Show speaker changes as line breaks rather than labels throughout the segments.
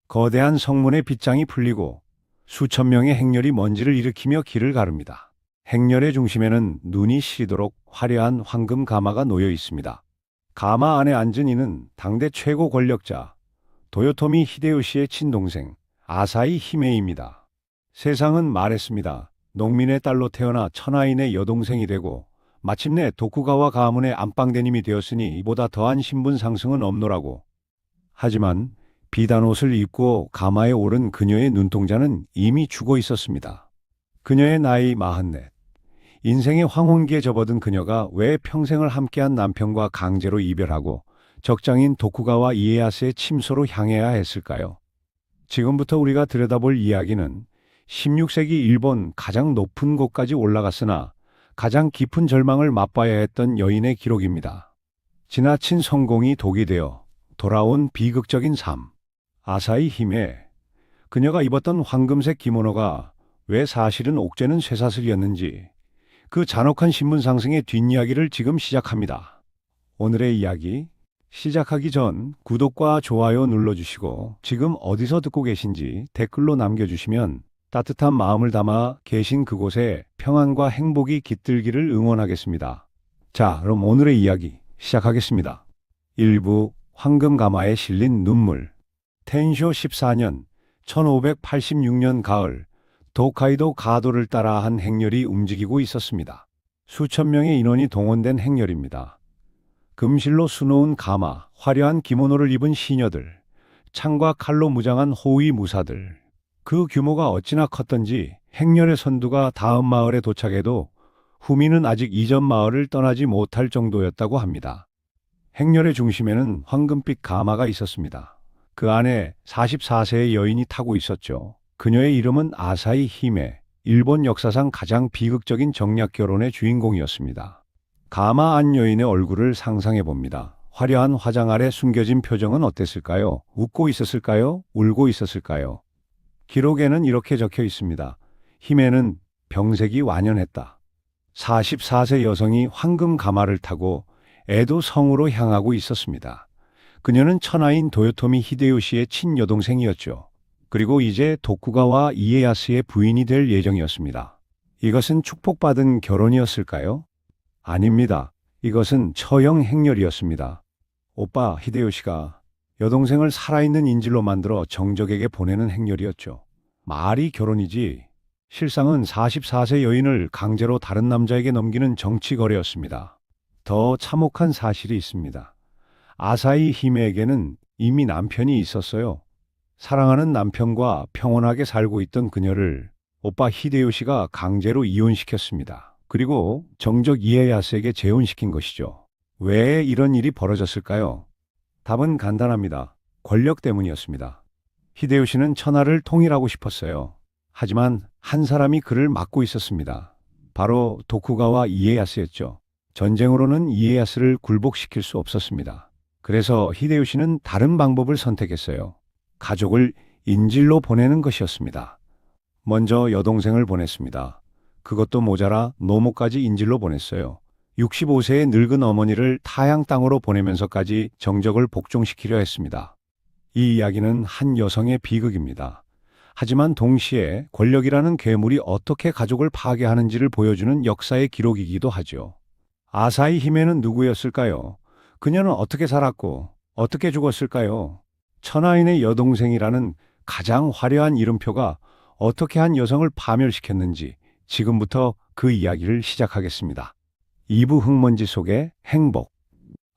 거대한 성문의 빗장이 풀리고 수천 명의 행렬이 먼지를 일으키며 길을 가릅니다. 행렬의 중심에는 눈이 시리도록 화려한 황금 가마가 놓여 있습니다. 가마 안에 앉은 이는 당대 최고 권력자 도요토미 히데요시의 친동생 아사히 히메이입니다. 세상은 말했습니다. 농민의 딸로 태어나 천하인의 여동생이 되고 마침내 도쿠가와 가문의 안방대님이 되었으니 이보다 더한 신분 상승은 없노라고. 하지만 비단 옷을 입고 가마에 오른 그녀의 눈동자는 이미 죽어 있었습니다. 그녀의 나이 44. 인생의 황혼기에 접어든 그녀가 왜 평생을 함께한 남편과 강제로 이별하고 적장인 도쿠가와 이에야스의 침소로 향해야 했을까요? 지금부터 우리가 들여다볼 이야기는 16세기 일본 가장 높은 곳까지 올라갔으나 가장 깊은 절망을 맛봐야 했던 여인의 기록입니다. 지나친 성공이 독이 되어 돌아온 비극적인 삶. 아사히 히메. 그녀가 입었던 황금색 기모노가 왜 사실은 옥죄는 쇠사슬이었는지 그 잔혹한 신분 상승의 뒷이야기를 지금 시작합니다. 오늘의 이야기 시작하기 전 구독과 좋아요 눌러주시고 지금 어디서 듣고 계신지 댓글로 남겨주시면 따뜻한 마음을 담아 계신 그곳에 평안과 행복이 깃들기를 응원하겠습니다. 자, 그럼 오늘의 이야기 시작하겠습니다. 1부 황금 가마에 실린 눈물. 텐쇼 14년 1586년 가을 도카이도 가도를 따라 한 행렬이 움직이고 있었습니다. 수천 명의 인원이 동원된 행렬입니다. 금실로 수놓은 가마, 화려한 기모노를 입은 시녀들, 창과 칼로 무장한 호위 무사들. 그 규모가 어찌나 컸던지 행렬의 선두가 다음 마을에 도착해도 후미는 아직 이전 마을을 떠나지 못할 정도였다고 합니다. 행렬의 중심에는 황금빛 가마가 있었습니다. 그 안에 44세의 여인이 타고 있었죠. 그녀의 이름은 아사히 히메, 일본 역사상 가장 비극적인 정략 결혼의 주인공이었습니다. 가마 안 여인의 얼굴을 상상해 봅니다. 화려한 화장 아래 숨겨진 표정은 어땠을까요? 웃고 있었을까요? 울고 있었을까요? 기록에는 이렇게 적혀 있습니다. 히메는 병색이 완연했다. 44세 여성이 황금 가마를 타고 에도 성으로 향하고 있었습니다. 그녀는 천하인 도요토미 히데요시의 친여동생이었죠. 그리고 이제 도쿠가와 이에야스의 부인이 될 예정이었습니다. 이것은 축복받은 결혼이었을까요? 아닙니다. 이것은 처형 행렬이었습니다. 오빠 히데요시가 여동생을 살아있는 인질로 만들어 정적에게 보내는 행렬이었죠. 말이 결혼이지 실상은 44세 여인을 강제로 다른 남자에게 넘기는 정치 거래였습니다. 더 참혹한 사실이 있습니다. 아사히 히메에게는 이미 남편이 있었어요. 사랑하는 남편과 평온하게 살고 있던 그녀를 오빠 히데요시가 강제로 이혼시켰습니다. 그리고 정적 이에야스에게 재혼시킨 것이죠. 왜 이런 일이 벌어졌을까요? 답은 간단합니다. 권력 때문이었습니다. 히데요시는 천하를 통일하고 싶었어요. 하지만 한 사람이 그를 막고 있었습니다. 바로 도쿠가와 이에야스였죠. 전쟁으로는 이에야스를 굴복시킬 수 없었습니다. 그래서 히데요시는 다른 방법을 선택했어요. 가족을 인질로 보내는 것이었습니다. 먼저 여동생을 보냈습니다. 그것도 모자라 노모까지 인질로 보냈어요. 65세의 늙은 어머니를 타양 땅으로 보내면서까지 정적을 복종시키려 했습니다. 이 이야기는 한 여성의 비극입니다. 하지만 동시에 권력이라는 괴물이 어떻게 가족을 파괴하는지를 보여주는 역사의 기록이기도 하죠. 아사히 히메는 누구였을까요? 그녀는 어떻게 살았고 어떻게 죽었을까요? 천하인의 여동생이라는 가장 화려한 이름표가 어떻게 한 여성을 파멸시켰는지 지금부터 그 이야기를 시작하겠습니다. 2부 흙먼지 속의 행복.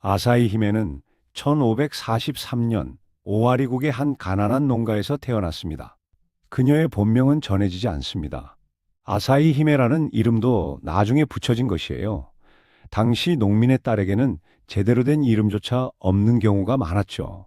아사히 히메는 1543년 오와리국의 한 가난한 농가에서 태어났습니다. 그녀의 본명은 전해지지 않습니다. 아사히 히메라는 이름도 나중에 붙여진 것이에요. 당시 농민의 딸에게는 제대로 된 이름조차 없는 경우가 많았죠.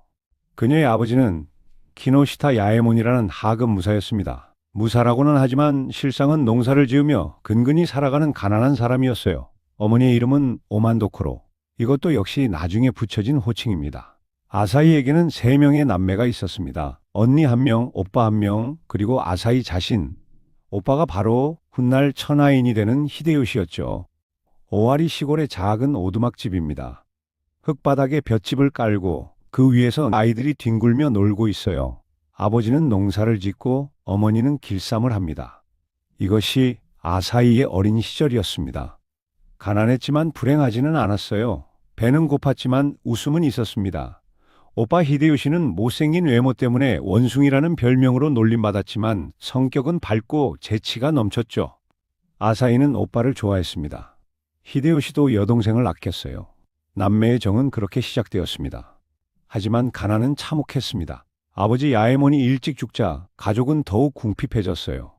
그녀의 아버지는 키노시타 야에몬이라는 하급 무사였습니다. 무사라고는 하지만 실상은 농사를 지으며 근근히 살아가는 가난한 사람이었어요. 어머니의 이름은 오만도코로. 이것도 역시 나중에 붙여진 호칭입니다. 아사히에게는 3명의 남매가 있었습니다. 언니 1명, 오빠 1명, 그리고 아사히 자신. 오빠가 바로 훗날 천하인이 되는 히데요시였죠. 오와리 시골의 작은 오두막집입니다. 흙바닥에 볏집을 깔고 그 위에서 아이들이 뒹굴며 놀고 있어요. 아버지는 농사를 짓고 어머니는 길쌈을 합니다. 이것이 아사히의 어린 시절이었습니다. 가난했지만 불행하지는 않았어요. 배는 고팠지만 웃음은 있었습니다. 오빠 히데요시는 못생긴 외모 때문에 원숭이라는 별명으로 놀림받았지만 성격은 밝고 재치가 넘쳤죠. 아사히는 오빠를 좋아했습니다. 히데요시도 여동생을 아꼈어요. 남매의 정은 그렇게 시작되었습니다. 하지만 가난은 참혹했습니다. 아버지 야에몬이 일찍 죽자 가족은 더욱 궁핍해졌어요.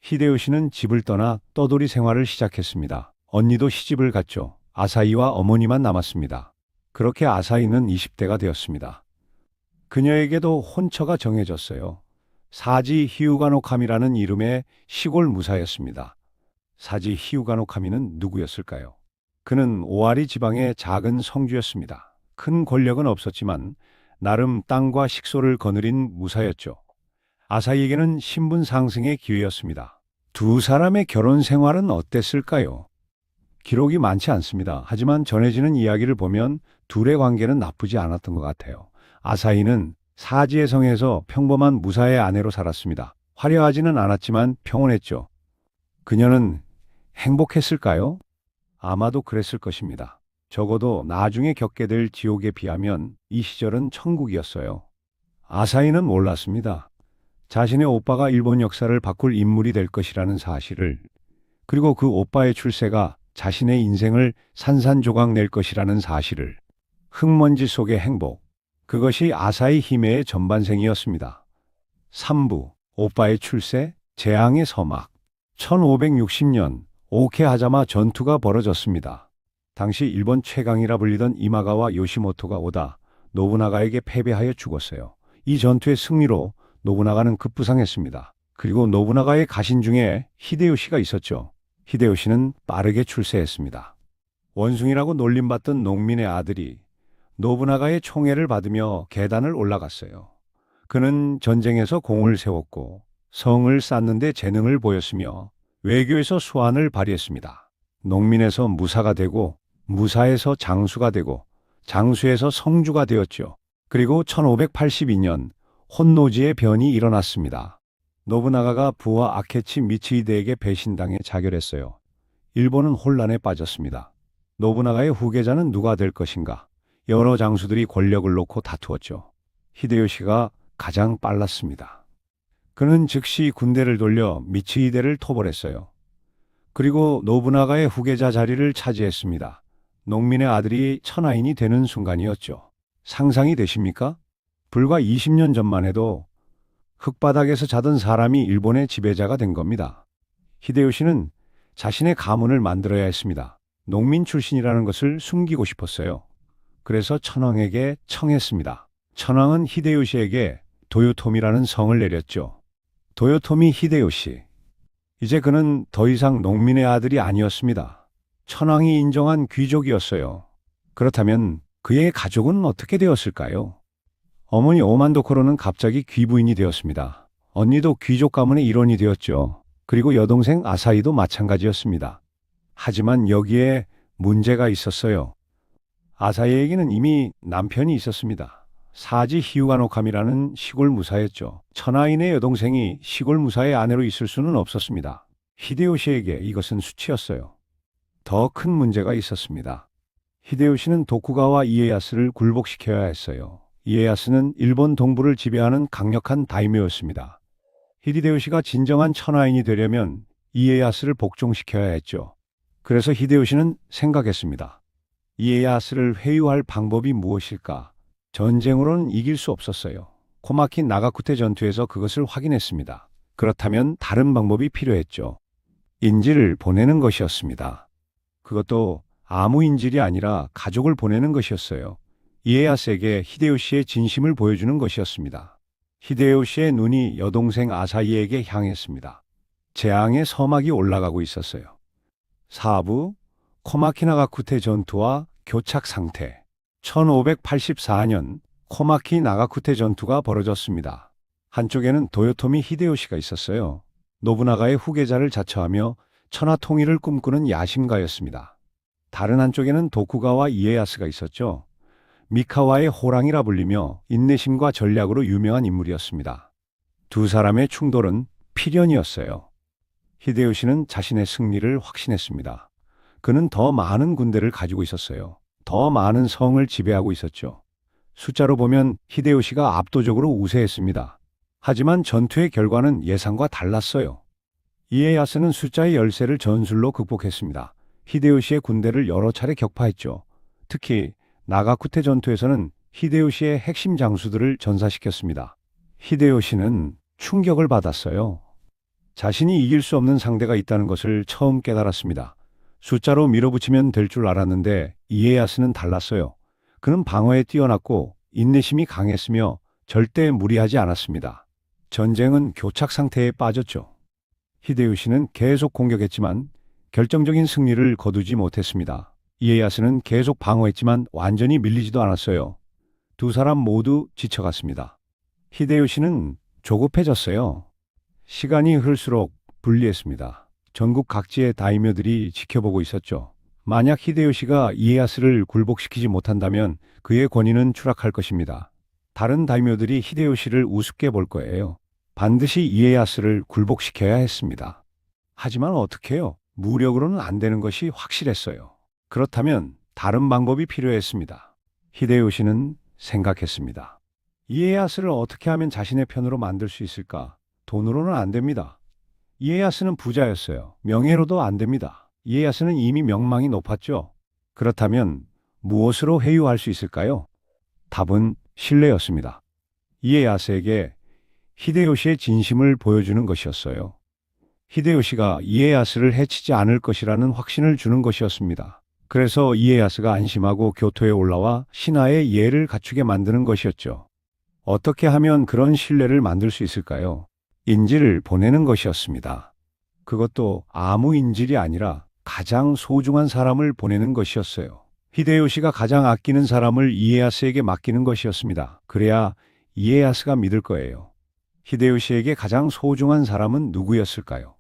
히데요시는 집을 떠나 떠돌이 생활을 시작했습니다. 언니도 시집을 갔죠. 아사히와 어머니만 남았습니다. 그렇게 아사히는 20대가 되었습니다. 그녀에게도 혼처가 정해졌어요. 사지 히우가노카미라는 이름의 시골 무사였습니다. 사지 히우가노카미는 누구였을까요? 그는 오아리 지방의 작은 성주였습니다. 큰 권력은 없었지만 나름 땅과 식소를 거느린 무사였죠. 아사히에게는 신분 상승의 기회였습니다. 두 사람의 결혼 생활은 어땠을까요? 기록이 많지 않습니다. 하지만 전해지는 이야기를 보면 둘의 관계는 나쁘지 않았던 것 같아요. 아사히는 사지의 성에서 평범한 무사의 아내로 살았습니다. 화려하지는 않았지만 평온했죠. 그녀는 행복했을까요? 아마도 그랬을 것입니다. 적어도 나중에 겪게 될 지옥에 비하면 이 시절은 천국이었어요. 아사히는 몰랐습니다. 자신의 오빠가 일본 역사를 바꿀 인물이 될 것이라는 사실을, 그리고 그 오빠의 출세가 자신의 인생을 산산조각 낼 것이라는 사실을. 흙먼지 속의 행복. 그것이 아사히 히메의 전반생이었습니다. 3부. 오빠의 출세, 재앙의 서막. 1560년 오케하자마 전투가 벌어졌습니다. 당시 일본 최강이라 불리던 이마가와 요시모토가 오다 노부나가에게 패배하여 죽었어요. 이 전투의 승리로 노부나가는 급부상했습니다. 그리고 노부나가의 가신 중에 히데요시가 있었죠. 히데요시는 빠르게 출세했습니다. 원숭이라고 놀림받던 농민의 아들이 노부나가의 총애를 받으며 계단을 올라갔어요. 그는 전쟁에서 공을 세웠고 성을 쌓는 데 재능을 보였으며 외교에서 수완을 발휘했습니다. 농민에서 무사가 되고 무사에서 장수가 되고 장수에서 성주가 되었죠. 그리고 1582년 혼노지의 변이 일어났습니다. 노부나가가 부하 아케치 미츠히데에게 배신당해 자결했어요. 일본은 혼란에 빠졌습니다. 노부나가의 후계자는 누가 될 것인가? 여러 장수들이 권력을 놓고 다투었죠. 히데요시가 가장 빨랐습니다. 그는 즉시 군대를 돌려 미츠히데를 토벌했어요. 그리고 노부나가의 후계자 자리를 차지했습니다. 농민의 아들이 천하인이 되는 순간이었죠. 상상이 되십니까? 불과 20년 전만 해도 흙바닥에서 자던 사람이 일본의 지배자가 된 겁니다. 히데요시는 자신의 가문을 만들어야 했습니다. 농민 출신이라는 것을 숨기고 싶었어요. 그래서 천황에게 청했습니다. 천황은 히데요시에게 도요토미라는 성을 내렸죠. 도요토미 히데요시. 이제 그는 더 이상 농민의 아들이 아니었습니다. 천황이 인정한 귀족이었어요. 그렇다면 그의 가족은 어떻게 되었을까요? 어머니 오만도코로는 갑자기 귀부인이 되었습니다. 언니도 귀족 가문의 일원이 되었죠. 그리고 여동생 아사히도 마찬가지였습니다. 하지만 여기에 문제가 있었어요. 아사히에게는 이미 남편이 있었습니다. 사지 히우가노카미라는 시골 무사였죠. 천하인의 여동생이 시골 무사의 아내로 있을 수는 없었습니다. 히데요시에게 이것은 수치였어요. 더 큰 문제가 있었습니다. 히데요시는 도쿠가와 이에야스를 굴복시켜야 했어요. 이에야스는 일본 동부를 지배하는 강력한 다이묘였습니다. 히데요시가 진정한 천하인이 되려면 이에야스를 복종시켜야 했죠. 그래서 히데요시는 생각했습니다. 이에야스를 회유할 방법이 무엇일까? 전쟁으로는 이길 수 없었어요. 코마키 나가쿠테 전투에서 그것을 확인했습니다. 그렇다면 다른 방법이 필요했죠. 인질을 보내는 것이었습니다. 그것도 아무 인질이 아니라 가족을 보내는 것이었어요. 이에야스에게 히데요시의 진심을 보여주는 것이었습니다. 히데요시의 눈이 여동생 아사히에게 향했습니다. 재앙의 서막이 올라가고 있었어요. 4부 코마키 나가쿠테 전투와 교착 상태. 1584년 코마키 나가쿠테 전투가 벌어졌습니다. 한쪽에는 도요토미 히데요시가 있었어요. 노부나가의 후계자를 자처하며 천하 통일을 꿈꾸는 야심가였습니다. 다른 한쪽에는 도쿠가와 이에야스가 있었죠. 미카와의 호랑이라 불리며 인내심과 전략으로 유명한 인물이었습니다. 두 사람의 충돌은 필연이었어요. 히데요시는 자신의 승리를 확신했습니다. 그는 더 많은 군대를 가지고 있었어요. 더 많은 성을 지배하고 있었죠. 숫자로 보면 히데요시가 압도적으로 우세했습니다. 하지만 전투의 결과는 예상과 달랐어요. 이에야스는 숫자의 열세를 전술로 극복했습니다. 히데요시의 군대를 여러 차례 격파했죠. 특히 나가쿠테 전투에서는 히데요시의 핵심 장수들을 전사시켰습니다. 히데요시는 충격을 받았어요. 자신이 이길 수 없는 상대가 있다는 것을 처음 깨달았습니다. 숫자로 밀어붙이면 될 줄 알았는데 이에야스는 달랐어요. 그는 방어에 뛰어났고 인내심이 강했으며 절대 무리하지 않았습니다. 전쟁은 교착 상태에 빠졌죠. 히데요시는 계속 공격했지만 결정적인 승리를 거두지 못했습니다. 이에야스는 계속 방어했지만 완전히 밀리지도 않았어요. 두 사람 모두 지쳐갔습니다. 히데요시는 조급해졌어요. 시간이 흐를수록 불리했습니다. 전국 각지의 다이묘들이 지켜보고 있었죠. 만약 히데요시가 이에야스를 굴복시키지 못한다면 그의 권위는 추락할 것입니다. 다른 다이묘들이 히데요시를 우습게 볼 거예요. 반드시 이에야스를 굴복시켜야 했습니다. 하지만 어떻게요? 무력으로는 안 되는 것이 확실했어요. 그렇다면 다른 방법이 필요했습니다. 히데요시는 생각했습니다. 이에야스를 어떻게 하면 자신의 편으로 만들 수 있을까? 돈으로는 안 됩니다. 이에야스는 부자였어요. 명예로도 안 됩니다. 이에야스는 이미 명망이 높았죠. 그렇다면 무엇으로 회유할 수 있을까요? 답은 신뢰였습니다. 이에야스에게 히데요시의 진심을 보여주는 것이었어요. 히데요시가 이에야스를 해치지 않을 것이라는 확신을 주는 것이었습니다. 그래서 이에야스가 안심하고 교토에 올라와 신하의 예를 갖추게 만드는 것이었죠. 어떻게 하면 그런 신뢰를 만들 수 있을까요? 인질을 보내는 것이었습니다. 그것도 아무 인질이 아니라 가장 소중한 사람을 보내는 것이었어요. 히데요시가 가장 아끼는 사람을 이에야스에게 맡기는 것이었습니다. 그래야 이에야스가 믿을 거예요. 히데요시에게 가장 소중한 사람은 누구였을까요?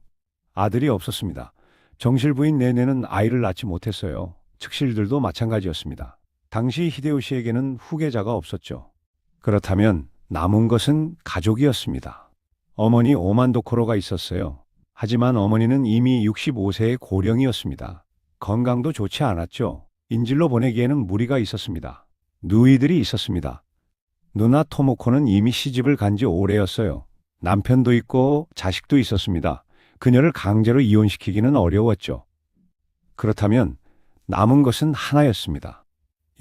아들이 없었습니다. 정실 부인 네네는 아이를 낳지 못했어요. 측실들도 마찬가지였습니다. 당시 히데요시에게는 후계자가 없었죠. 그렇다면 남은 것은 가족이었습니다. 어머니 오만도코로가 있었어요. 하지만 어머니는 이미 65세의 고령이었습니다. 건강도 좋지 않았죠. 인질로 보내기에는 무리가 있었습니다. 누이들이 있었습니다. 누나 토모코는 이미 시집을 간 지 오래였어요. 남편도 있고 자식도 있었습니다. 그녀를 강제로 이혼시키기는 어려웠죠. 그렇다면 남은 것은 하나였습니다.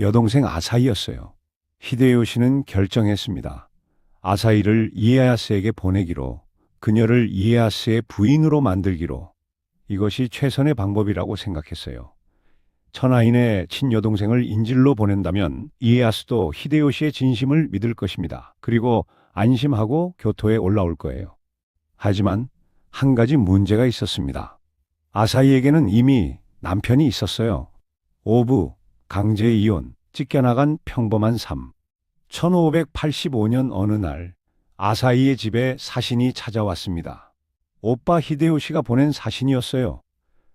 여동생 아사히였어요. 히데요시는 결정했습니다. 아사히를 이에야스에게 보내기로, 그녀를 이에야스의 부인으로 만들기로. 이것이 최선의 방법이라고 생각했어요. 천하인의 친여동생을 인질로 보낸다면 이에야스도 히데요시의 진심을 믿을 것입니다. 그리고 안심하고 교토에 올라올 거예요. 하지만 한 가지 문제가 있었습니다. 아사히에게는 이미 남편이 있었어요. 오부, 강제 이혼, 찢겨나간 평범한 삶. 1585년 어느 날 아사히의 집에 사신이 찾아왔습니다. 오빠 히데요시가 보낸 사신이었어요.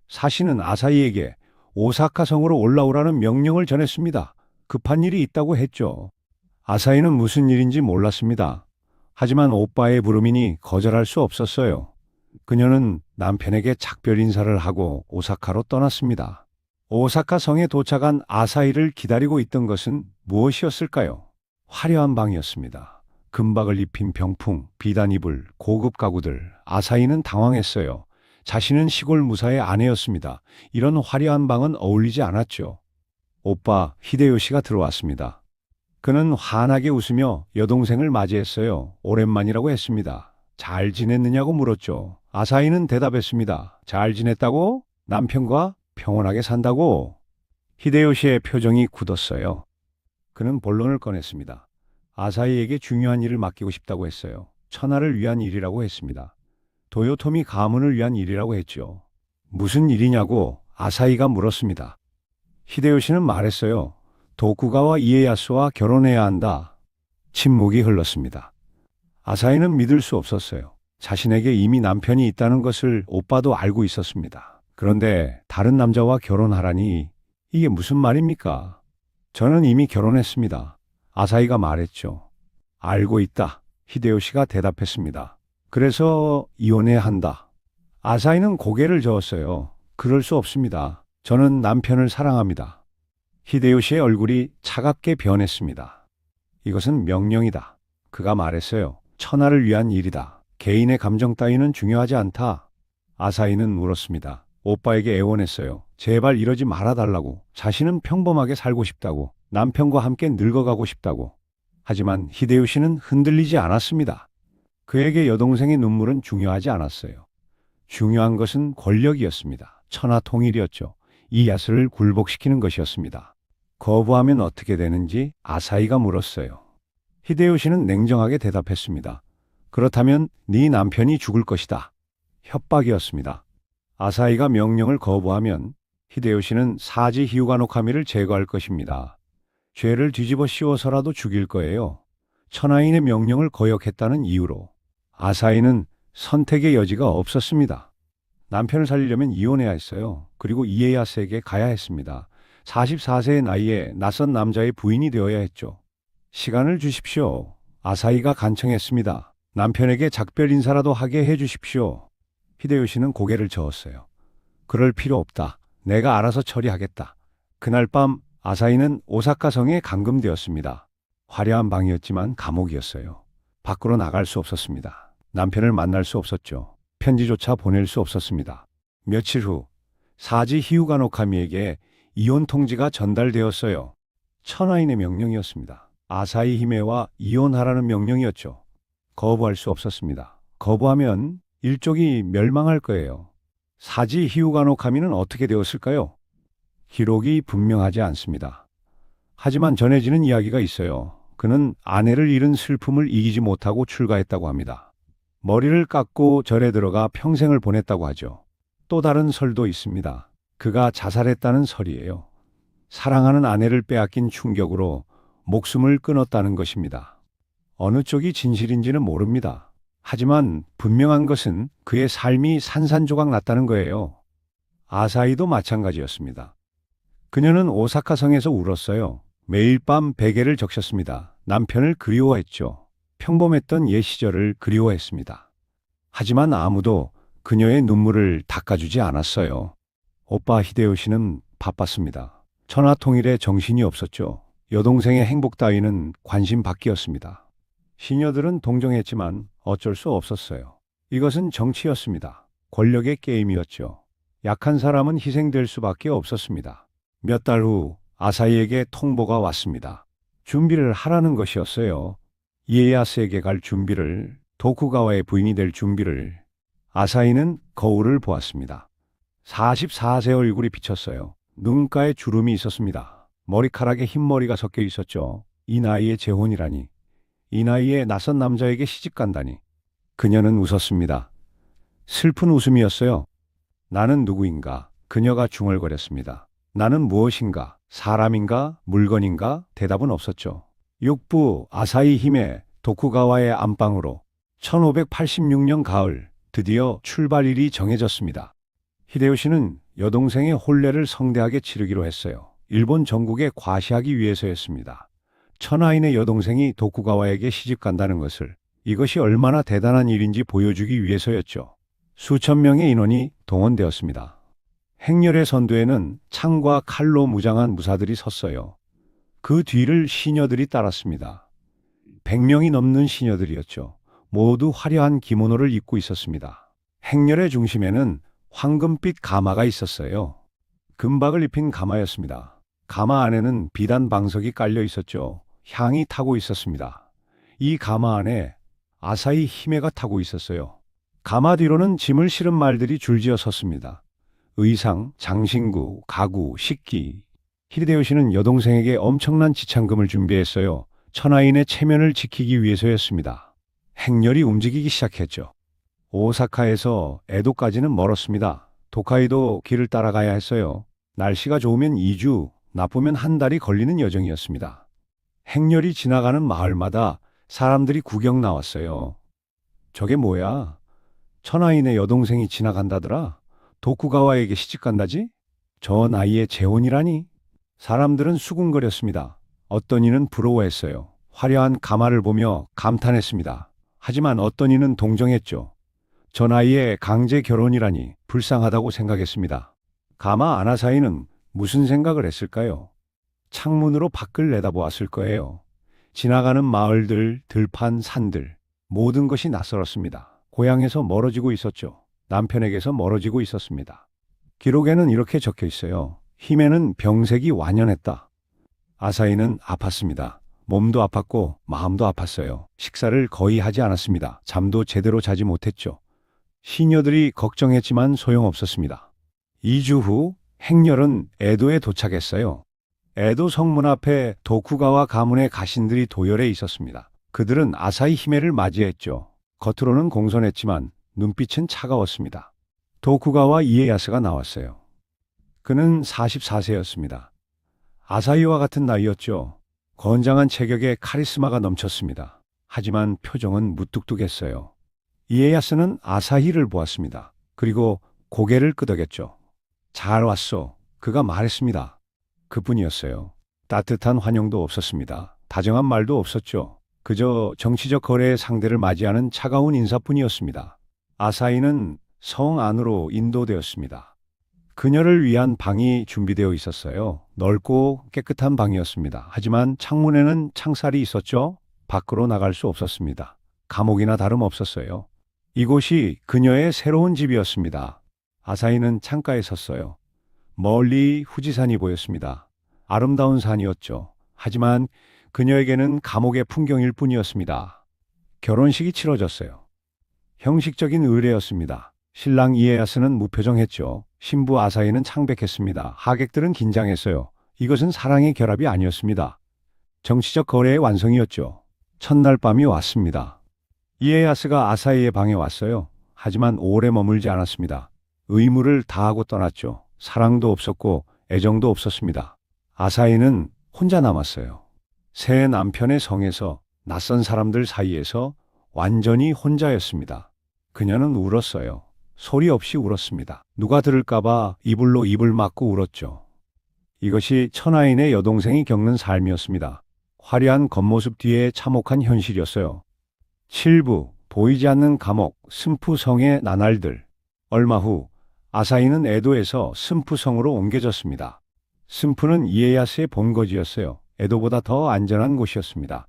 사신은 아사히에게 오사카 성으로 올라오라는 명령을 전했습니다. 급한 일이 있다고 했죠. 아사히는 무슨 일인지 몰랐습니다. 하지만 오빠의 부름이니 거절할 수 없었어요. 그녀는 남편에게 작별 인사를 하고 오사카로 떠났습니다. 오사카 성에 도착한 아사히를 기다리고 있던 것은 무엇이었을까요? 화려한 방이었습니다. 금박을 입힌 병풍, 비단 이불, 고급 가구들. 아사히는 당황했어요. 자신은 시골 무사의 아내였습니다. 이런 화려한 방은 어울리지 않았죠. 오빠 히데요시가 들어왔습니다. 그는 환하게 웃으며 여동생을 맞이했어요. 오랜만이라고 했습니다. 잘 지냈느냐고 물었죠. 아사히는 대답했습니다. 잘 지냈다고? 남편과 평온하게 산다고? 히데요시의 표정이 굳었어요. 그는 본론을 꺼냈습니다. 아사히에게 중요한 일을 맡기고 싶다고 했어요. 천하를 위한 일이라고 했습니다. 도요토미 가문을 위한 일이라고 했죠. 무슨 일이냐고 아사히가 물었습니다. 히데요시는 말했어요. 도쿠가와 이에야스와 결혼해야 한다. 침묵이 흘렀습니다. 아사히는 믿을 수 없었어요. 자신에게 이미 남편이 있다는 것을 오빠도 알고 있었습니다. 그런데 다른 남자와 결혼하라니 이게 무슨 말입니까? 저는 이미 결혼했습니다. 아사히가 말했죠. 알고 있다. 히데요시가 대답했습니다. 그래서 이혼해야 한다. 아사히는 고개를 저었어요. 그럴 수 없습니다. 저는 남편을 사랑합니다. 히데요시의 얼굴이 차갑게 변했습니다. 이것은 명령이다. 그가 말했어요. 천하를 위한 일이다. 개인의 감정 따위는 중요하지 않다. 아사히는 울었습니다. 오빠에게 애원했어요. 제발 이러지 말아달라고. 자신은 평범하게 살고 싶다고. 남편과 함께 늙어가고 싶다고. 하지만 히데요시는 흔들리지 않았습니다. 그에게 여동생의 눈물은 중요하지 않았어요. 중요한 것은 권력이었습니다. 천하 통일이었죠. 이 야스를 굴복시키는 것이었습니다. 거부하면 어떻게 되는지 아사히가 물었어요. 히데요시는 냉정하게 대답했습니다. 그렇다면 네 남편이 죽을 것이다. 협박이었습니다. 아사히가 명령을 거부하면 히데요시는 사지 히우가노카미를 제거할 것입니다. 죄를 뒤집어 씌워서라도 죽일 거예요. 천하인의 명령을 거역했다는 이유로. 아사히는 선택의 여지가 없었습니다. 남편을 살리려면 이혼해야 했어요. 그리고 이에야스에게 가야 했습니다. 44세의 나이에 낯선 남자의 부인이 되어야 했죠. 시간을 주십시오. 아사히가 간청했습니다. 남편에게 작별 인사라도 하게 해 주십시오. 히데요시는 고개를 저었어요. 그럴 필요 없다. 내가 알아서 처리하겠다. 그날 밤 아사히는 오사카성에 감금되었습니다. 화려한 방이었지만 감옥이었어요. 밖으로 나갈 수 없었습니다. 남편을 만날 수 없었죠. 편지조차 보낼 수 없었습니다. 며칠 후 사지 히우가노카미에게 이혼 통지가 전달되었어요. 천하인의 명령이었습니다. 아사히 히메와 이혼하라는 명령이었죠. 거부할 수 없었습니다. 거부하면 일족이 멸망할 거예요. 사지 히우가노카미는 어떻게 되었을까요? 기록이 분명하지 않습니다. 하지만 전해지는 이야기가 있어요. 그는 아내를 잃은 슬픔을 이기지 못하고 출가했다고 합니다. 머리를 깎고 절에 들어가 평생을 보냈다고 하죠. 또 다른 설도 있습니다. 그가 자살했다는 설이에요. 사랑하는 아내를 빼앗긴 충격으로 목숨을 끊었다는 것입니다. 어느 쪽이 진실인지는 모릅니다. 하지만 분명한 것은 그의 삶이 산산조각 났다는 거예요. 아사히도 마찬가지였습니다. 그녀는 오사카성에서 울었어요. 매일 밤 베개를 적셨습니다. 남편을 그리워했죠. 평범했던 옛 시절을 그리워했습니다. 하지만 아무도 그녀의 눈물을 닦아주지 않았어요. 오빠 히데요시는 바빴습니다. 천하통일에 정신이 없었죠. 여동생의 행복 따위는 관심 밖이었습니다. 시녀들은 동정했지만 어쩔 수 없었어요. 이것은 정치였습니다. 권력의 게임이었죠. 약한 사람은 희생될 수밖에 없었습니다. 몇 달 후 아사히에게 통보가 왔습니다. 준비를 하라는 것이었어요. 이에야스에게 갈 준비를, 도쿠가와의 부인이 될 준비를. 아사히는 거울을 보았습니다. 44세 얼굴이 비쳤어요. 눈가에 주름이 있었습니다. 머리카락에 흰머리가 섞여 있었죠. 이 나이에 재혼이라니. 이 나이에 낯선 남자에게 시집간다니. 그녀는 웃었습니다. 슬픈 웃음이었어요. 나는 누구인가? 그녀가 중얼거렸습니다. 나는 무엇인가? 사람인가? 물건인가? 대답은 없었죠. 육부 아사히 히메 도쿠가와의 안방으로 1586년 가을 드디어 출발일이 정해졌습니다. 히데요시는 여동생의 혼례를 성대하게 치르기로 했어요. 일본 전국에 과시하기 위해서였습니다. 천하인의 여동생이 도쿠가와에게 시집간다는 것을, 이것이 얼마나 대단한 일인지 보여주기 위해서였죠. 수천 명의 인원이 동원되었습니다. 행렬의 선두에는 창과 칼로 무장한 무사들이 섰어요. 그 뒤를 시녀들이 따랐습니다. 100명이 넘는 시녀들이었죠. 모두 화려한 기모노를 입고 있었습니다. 행렬의 중심에는 황금빛 가마가 있었어요. 금박을 입힌 가마였습니다. 가마 안에는 비단 방석이 깔려 있었죠. 향이 타고 있었습니다. 이 가마 안에 아사히 히메가 타고 있었어요. 가마 뒤로는 짐을 실은 말들이 줄지어 섰습니다. 의상, 장신구, 가구, 식기. 히데요시는 여동생에게 엄청난 지참금을 준비했어요. 천하인의 체면을 지키기 위해서였습니다. 행렬이 움직이기 시작했죠. 오사카에서 에도까지는 멀었습니다. 도카이도 길을 따라가야 했어요. 날씨가 좋으면 2주, 나쁘면 한 달이 걸리는 여정이었습니다. 행렬이 지나가는 마을마다 사람들이 구경 나왔어요. 저게 뭐야? 천하인의 여동생이 지나간다더라? 도쿠가와에게 시집간다지? 저 나이에 재혼이라니? 사람들은 수군거렸습니다. 어떤 이는 부러워했어요. 화려한 가마를 보며 감탄했습니다. 하지만 어떤 이는 동정했죠. 저 나이에 강제 결혼이라니 불쌍하다고 생각했습니다. 가마 아나사이는 무슨 생각을 했을까요? 창문으로 밖을 내다보았을 거예요. 지나가는 마을들, 들판, 산들, 모든 것이 낯설었습니다. 고향에서 멀어지고 있었죠. 남편에게서 멀어지고 있었습니다. 기록에는 이렇게 적혀 있어요. 히메는 병색이 완연했다. 아사히는 아팠습니다. 몸도 아팠고 마음도 아팠어요. 식사를 거의 하지 않았습니다. 잠도 제대로 자지 못했죠. 시녀들이 걱정했지만 소용없었습니다. 2주 후 행렬은 에도에 도착했어요. 에도 성문 앞에 도쿠가와 가문의 가신들이 도열해 있었습니다. 그들은 아사히 히메를 맞이했죠. 겉으로는 공손했지만 눈빛은 차가웠습니다. 도쿠가와 이에야스가 나왔어요. 그는 44세였습니다. 아사히와 같은 나이였죠. 건장한 체격에 카리스마가 넘쳤습니다. 하지만 표정은 무뚝뚝했어요. 이에야스는 아사히를 보았습니다. 그리고 고개를 끄덕였죠. 잘 왔소. 그가 말했습니다. 그뿐이었어요. 따뜻한 환영도 없었습니다. 다정한 말도 없었죠. 그저 정치적 거래의 상대를 맞이하는 차가운 인사뿐이었습니다. 아사히는 성 안으로 인도되었습니다. 그녀를 위한 방이 준비되어 있었어요. 넓고 깨끗한 방이었습니다. 하지만 창문에는 창살이 있었죠. 밖으로 나갈 수 없었습니다. 감옥이나 다름없었어요. 이곳이 그녀의 새로운 집이었습니다. 아사히는 창가에 섰어요. 멀리 후지산이 보였습니다. 아름다운 산이었죠. 하지만 그녀에게는 감옥의 풍경일 뿐이었습니다. 결혼식이 치러졌어요. 형식적인 의례였습니다. 신랑 이에야스는 무표정했죠. 신부 아사히는 창백했습니다. 하객들은 긴장했어요. 이것은 사랑의 결합이 아니었습니다. 정치적 거래의 완성이었죠. 첫날 밤이 왔습니다. 이에야스가 아사히의 방에 왔어요. 하지만 오래 머물지 않았습니다. 의무를 다하고 떠났죠. 사랑도 없었고 애정도 없었습니다. 아사히는 혼자 남았어요. 새 남편의 성에서 낯선 사람들 사이에서 완전히 혼자였습니다. 그녀는 울었어요. 소리 없이 울었습니다. 누가 들을까봐 이불로 입을 막고 울었죠. 이것이 천하인의 여동생이 겪는 삶이었습니다. 화려한 겉모습 뒤에 참혹한 현실이었어요. 7부 보이지 않는 감옥 스프성의 나날들. 얼마 후 아사히는 에도에서 스프성으로 옮겨졌습니다. 스프는 이에야스의 본거지였어요. 에도보다 더 안전한 곳이었습니다.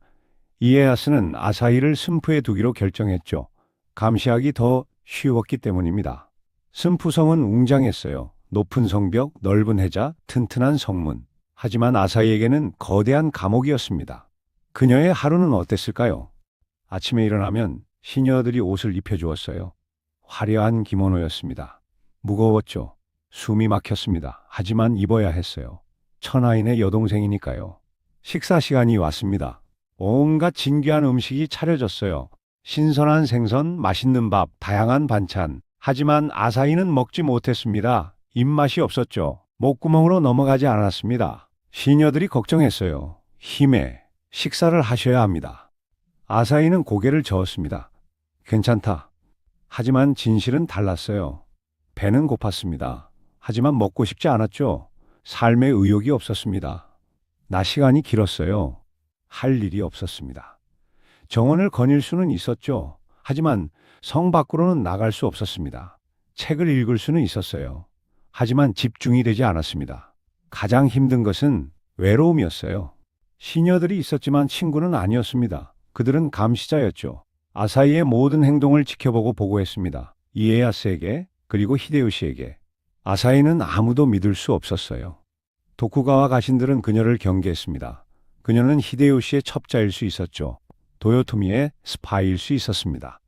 이에야스는 아사히를 스프에 두기로 결정했죠. 감시하기 더 쉬웠기 때문입니다. 스프성은 웅장했어요. 높은 성벽, 넓은 해자, 튼튼한 성문. 하지만 아사히에게는 거대한 감옥이었습니다. 그녀의 하루는 어땠을까요? 아침에 일어나면 시녀들이 옷을 입혀주었어요. 화려한 기모노였습니다. 무거웠죠. 숨이 막혔습니다. 하지만 입어야 했어요. 천하인의 여동생이니까요. 식사 시간이 왔습니다. 온갖 진귀한 음식이 차려졌어요. 신선한 생선, 맛있는 밥, 다양한 반찬. 하지만 아사히는 먹지 못했습니다. 입맛이 없었죠. 목구멍으로 넘어가지 않았습니다. 시녀들이 걱정했어요. 힘에 식사를 하셔야 합니다. 아사히는 고개를 저었습니다. 괜찮다. 하지만 진실은 달랐어요. 배는 고팠습니다. 하지만 먹고 싶지 않았죠. 삶의 의욕이 없었습니다. 낮 시간이 길었어요. 할 일이 없었습니다. 정원을 거닐 수는 있었죠. 하지만 성 밖으로는 나갈 수 없었습니다. 책을 읽을 수는 있었어요. 하지만 집중이 되지 않았습니다. 가장 힘든 것은 외로움이었어요. 시녀들이 있었지만 친구는 아니었습니다. 그들은 감시자였죠. 아사히의 모든 행동을 지켜보고 보고했습니다. 이에야스에게 그리고 히데요시에게. 아사히는 아무도 믿을 수 없었어요. 도쿠가와 가신들은 그녀를 경계했습니다. 그녀는 히데요시의 첩자일 수 있었죠. 도요토미의 스파이일 수 있었습니다.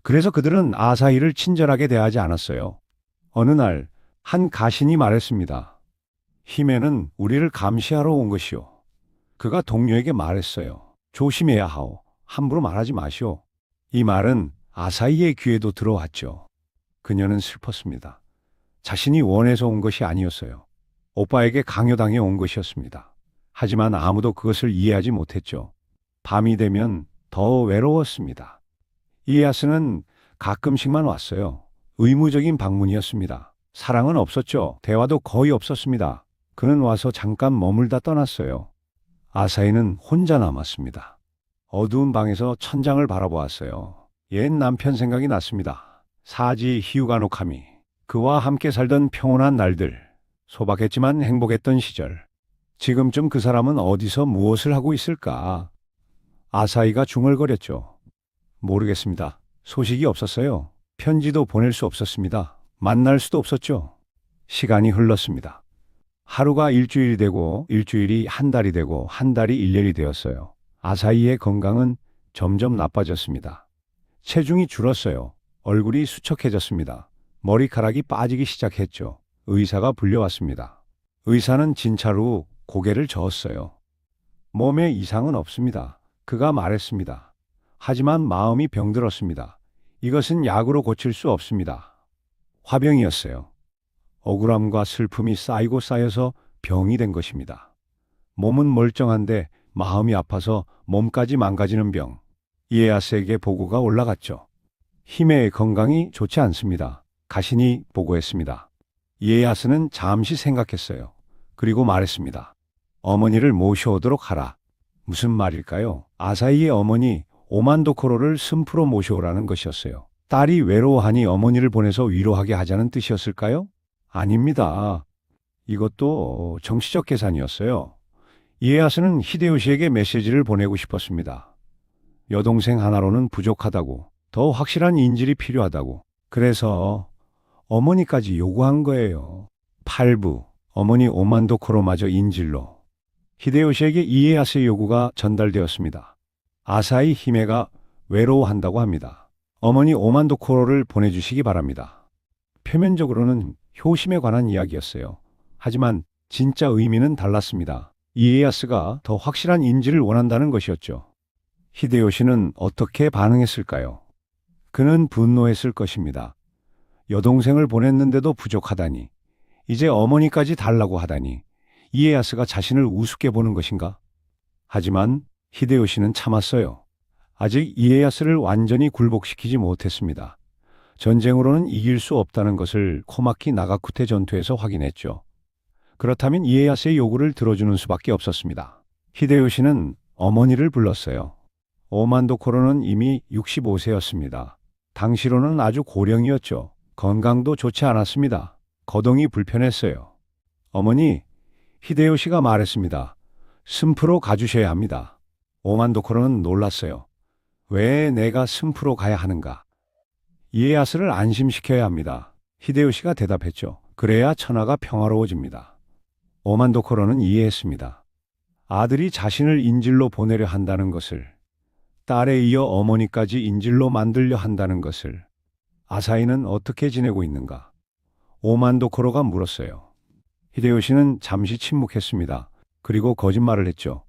그래서 그들은 아사히를 친절하게 대하지 않았어요. 어느 날 한 가신이 말했습니다. 히메는 우리를 감시하러 온 것이오. 그가 동료에게 말했어요. 조심해야 하오. 함부로 말하지 마시오. 이 말은 아사히의 귀에도 들어왔죠. 그녀는 슬펐습니다. 자신이 원해서 온 것이 아니었어요. 오빠에게 강요당해 온 것이었습니다. 하지만 아무도 그것을 이해하지 못했죠. 밤이 되면 더 외로웠습니다. 이에야스는 가끔씩만 왔어요. 의무적인 방문이었습니다. 사랑은 없었죠. 대화도 거의 없었습니다. 그는 와서 잠깐 머물다 떠났어요. 아사히는 혼자 남았습니다. 어두운 방에서 천장을 바라보았어요. 옛 남편 생각이 났습니다. 사지 히유가 노카미. 그와 함께 살던 평온한 날들, 소박했지만 행복했던 시절. 지금쯤 그 사람은 어디서 무엇을 하고 있을까? 아사히가 중얼거렸죠. 모르겠습니다. 소식이 없었어요. 편지도 보낼 수 없었습니다. 만날 수도 없었죠. 시간이 흘렀습니다. 하루가 일주일이 되고 일주일이 한 달이 되고 한 달이 1년이 되었어요. 아사히의 건강은 점점 나빠졌습니다. 체중이 줄었어요. 얼굴이 수척해졌습니다. 머리카락이 빠지기 시작했죠. 의사가 불려왔습니다. 의사는 진찰 후 고개를 저었어요. 몸에 이상은 없습니다. 그가 말했습니다. 하지만 마음이 병들었습니다. 이것은 약으로 고칠 수 없습니다. 화병이었어요. 억울함과 슬픔이 쌓이고 쌓여서 병이 된 것입니다. 몸은 멀쩡한데 마음이 아파서 몸까지 망가지는 병. 이에야스에게 보고가 올라갔죠. 히메의 건강이 좋지 않습니다. 가신이 보고했습니다. 이에야스는 잠시 생각했어요. 그리고 말했습니다. 어머니를 모셔오도록 하라. 무슨 말일까요? 아사히의 어머니 오만도코로를 승프로 모셔오라는 것이었어요. 딸이 외로워하니 어머니를 보내서 위로하게 하자는 뜻이었을까요? 아닙니다. 이것도 정치적 계산이었어요. 이에야스는 히데요시에게 메시지를 보내고 싶었습니다. 여동생 하나로는 부족하다고, 더 확실한 인질이 필요하다고. 그래서 어머니까지 요구한 거예요. 8부, 어머니 오만도코로마저 인질로. 히데요시에게 이에야스의 요구가 전달되었습니다. 아사히 히메가 외로워한다고 합니다. 어머니 오만도코로를 보내주시기 바랍니다. 표면적으로는 효심에 관한 이야기였어요. 하지만 진짜 의미는 달랐습니다. 이에야스가 더 확실한 인지를 원한다는 것이었죠. 히데요시는 어떻게 반응했을까요? 그는 분노했을 것입니다. 여동생을 보냈는데도 부족하다니, 이제 어머니까지 달라고 하다니, 이에야스가 자신을 우습게 보는 것인가? 하지만 히데요시는 참았어요. 아직 이에야스를 완전히 굴복시키지 못했습니다. 전쟁으로는 이길 수 없다는 것을 코마키 나가쿠테 전투에서 확인했죠. 그렇다면 이에야스의 요구를 들어주는 수밖에 없었습니다. 히데요시는 어머니를 불렀어요. 오만도코로는 이미 65세였습니다. 당시로는 아주 고령이었죠. 건강도 좋지 않았습니다. 거동이 불편했어요. 어머니, 히데요시가 말했습니다. 승프로 가주셔야 합니다. 오만도코로는 놀랐어요. 왜 내가 승프로 가야 하는가? 이에야스를 안심시켜야 합니다. 히데요시가 대답했죠. 그래야 천하가 평화로워집니다. 오만도코로는 이해했습니다. 아들이 자신을 인질로 보내려 한다는 것을, 딸에 이어 어머니까지 인질로 만들려 한다는 것을. 아사히는 어떻게 지내고 있는가? 오만도코로가 물었어요. 히데요시는 잠시 침묵했습니다. 그리고 거짓말을 했죠.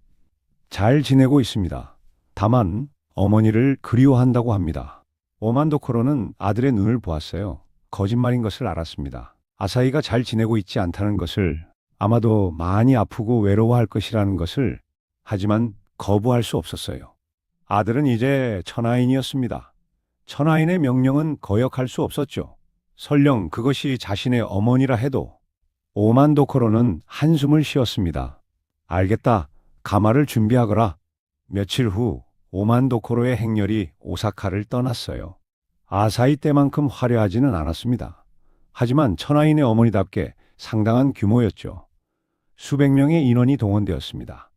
잘 지내고 있습니다. 다만 어머니를 그리워한다고 합니다. 오만도코로는 아들의 눈을 보았어요. 거짓말인 것을 알았습니다. 아사히가 잘 지내고 있지 않다는 것을, 아마도 많이 아프고 외로워할 것이라는 것을, 하지만 거부할 수 없었어요. 아들은 이제 천하인이었습니다. 천하인의 명령은 거역할 수 없었죠. 설령 그것이 자신의 어머니라 해도. 오만도코로는 한숨을 쉬었습니다. 알겠다. 가마를 준비하거라. 며칠 후 오만도코로의 행렬이 오사카를 떠났어요. 아사히 때만큼 화려하지는 않았습니다. 하지만 천하인의 어머니답게 상당한 규모였죠. 수백 명의 인원이 동원되었습니다.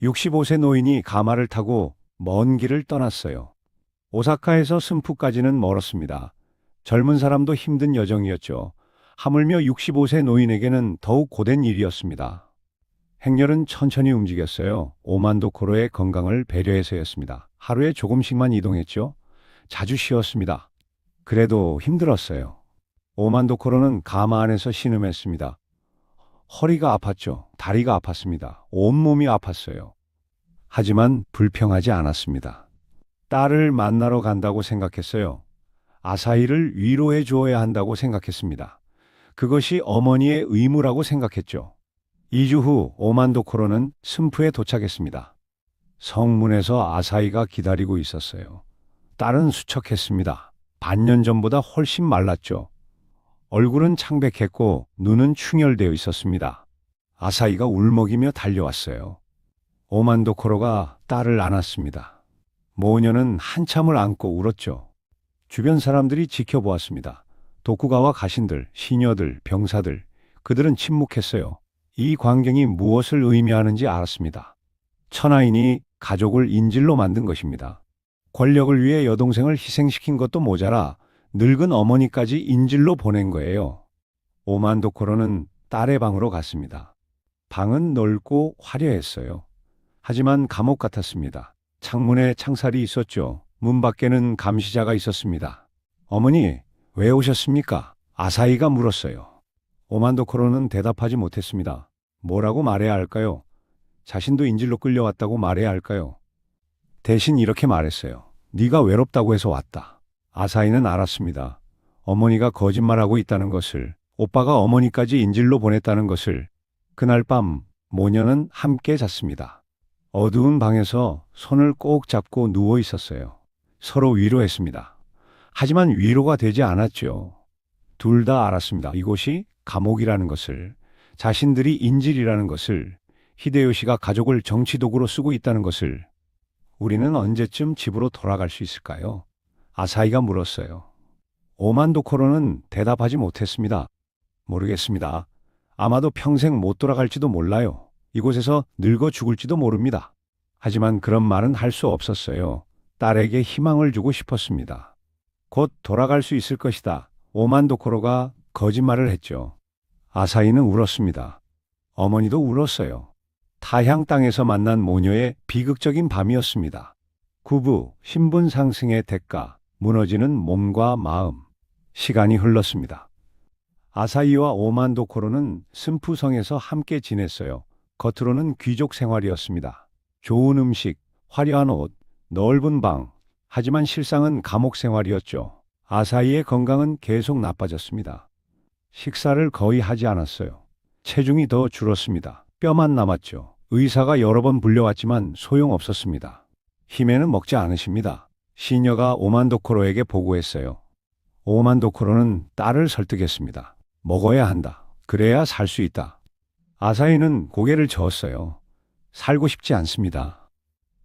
65세 노인이 가마를 타고 먼 길을 떠났어요. 오사카에서 승푸까지는 멀었습니다. 젊은 사람도 힘든 여정이었죠. 하물며 65세 노인에게는 더욱 고된 일이었습니다. 행렬은 천천히 움직였어요. 오만도코로의 건강을 배려해서였습니다. 하루에 조금씩만 이동했죠. 자주 쉬었습니다. 그래도 힘들었어요. 오만도코로는 가마 안에서 신음했습니다. 허리가 아팠죠. 다리가 아팠습니다. 온몸이 아팠어요. 하지만 불평하지 않았습니다. 딸을 만나러 간다고 생각했어요. 아사히를 위로해 주어야 한다고 생각했습니다. 그것이 어머니의 의무라고 생각했죠. 2주 후 오만도코로는 승푸에 도착했습니다. 성문에서 아사히가 기다리고 있었어요. 딸은 수척했습니다. 반년 전보다 훨씬 말랐죠. 얼굴은 창백했고 눈은 충혈되어 있었습니다. 아사히가 울먹이며 달려왔어요. 오만도코로가 딸을 안았습니다. 모녀는 한참을 안고 울었죠. 주변 사람들이 지켜보았습니다. 도쿠가와 가신들, 시녀들, 병사들, 그들은 침묵했어요. 이 광경이 무엇을 의미하는지 알았습니다. 천하인이 가족을 인질로 만든 것입니다. 권력을 위해 여동생을 희생시킨 것도 모자라 늙은 어머니까지 인질로 보낸 거예요. 오만도코로는 딸의 방으로 갔습니다. 방은 넓고 화려했어요. 하지만 감옥 같았습니다. 창문에 창살이 있었죠. 문 밖에는 감시자가 있었습니다. 어머니, 왜 오셨습니까? 아사히가 물었어요. 오만도코로는 대답하지 못했습니다. 뭐라고 말해야 할까요? 자신도 인질로 끌려왔다고 말해야 할까요? 대신 이렇게 말했어요. 네가 외롭다고 해서 왔다. 아사히는 알았습니다. 어머니가 거짓말하고 있다는 것을, 오빠가 어머니까지 인질로 보냈다는 것을. 그날 밤 모녀는 함께 잤습니다. 어두운 방에서 손을 꼭 잡고 누워 있었어요. 서로 위로했습니다. 하지만 위로가 되지 않았죠. 둘 다 알았습니다. 이곳이 감옥이라는 것을, 자신들이 인질이라는 것을, 히데요시가 가족을 정치 도구로 쓰고 있다는 것을. 우리는 언제쯤 집으로 돌아갈 수 있을까요? 아사히가 물었어요. 오만도코로는 대답하지 못했습니다. 모르겠습니다. 아마도 평생 못 돌아갈지도 몰라요. 이곳에서 늙어 죽을지도 모릅니다. 하지만 그런 말은 할 수 없었어요. 딸에게 희망을 주고 싶었습니다. 곧 돌아갈 수 있을 것이다. 오만도코로가 거짓말을 했죠. 아사히는 울었습니다. 어머니도 울었어요. 타향 땅에서 만난 모녀의 비극적인 밤이었습니다. 구부, 신분 상승의 대가, 무너지는 몸과 마음. 시간이 흘렀습니다. 아사히와 오만도코로는 스프성에서 함께 지냈어요. 겉으로는 귀족 생활이었습니다. 좋은 음식, 화려한 옷, 넓은 방. 하지만 실상은 감옥 생활이었죠. 아사히의 건강은 계속 나빠졌습니다. 식사를 거의 하지 않았어요. 체중이 더 줄었습니다. 뼈만 남았죠. 의사가 여러 번 불려왔지만 소용없었습니다. 히메는 먹지 않으십니다. 시녀가 오만도코로에게 보고했어요. 오만도코로는 딸을 설득했습니다. 먹어야 한다. 그래야 살 수 있다. 아사히는 고개를 저었어요. 살고 싶지 않습니다.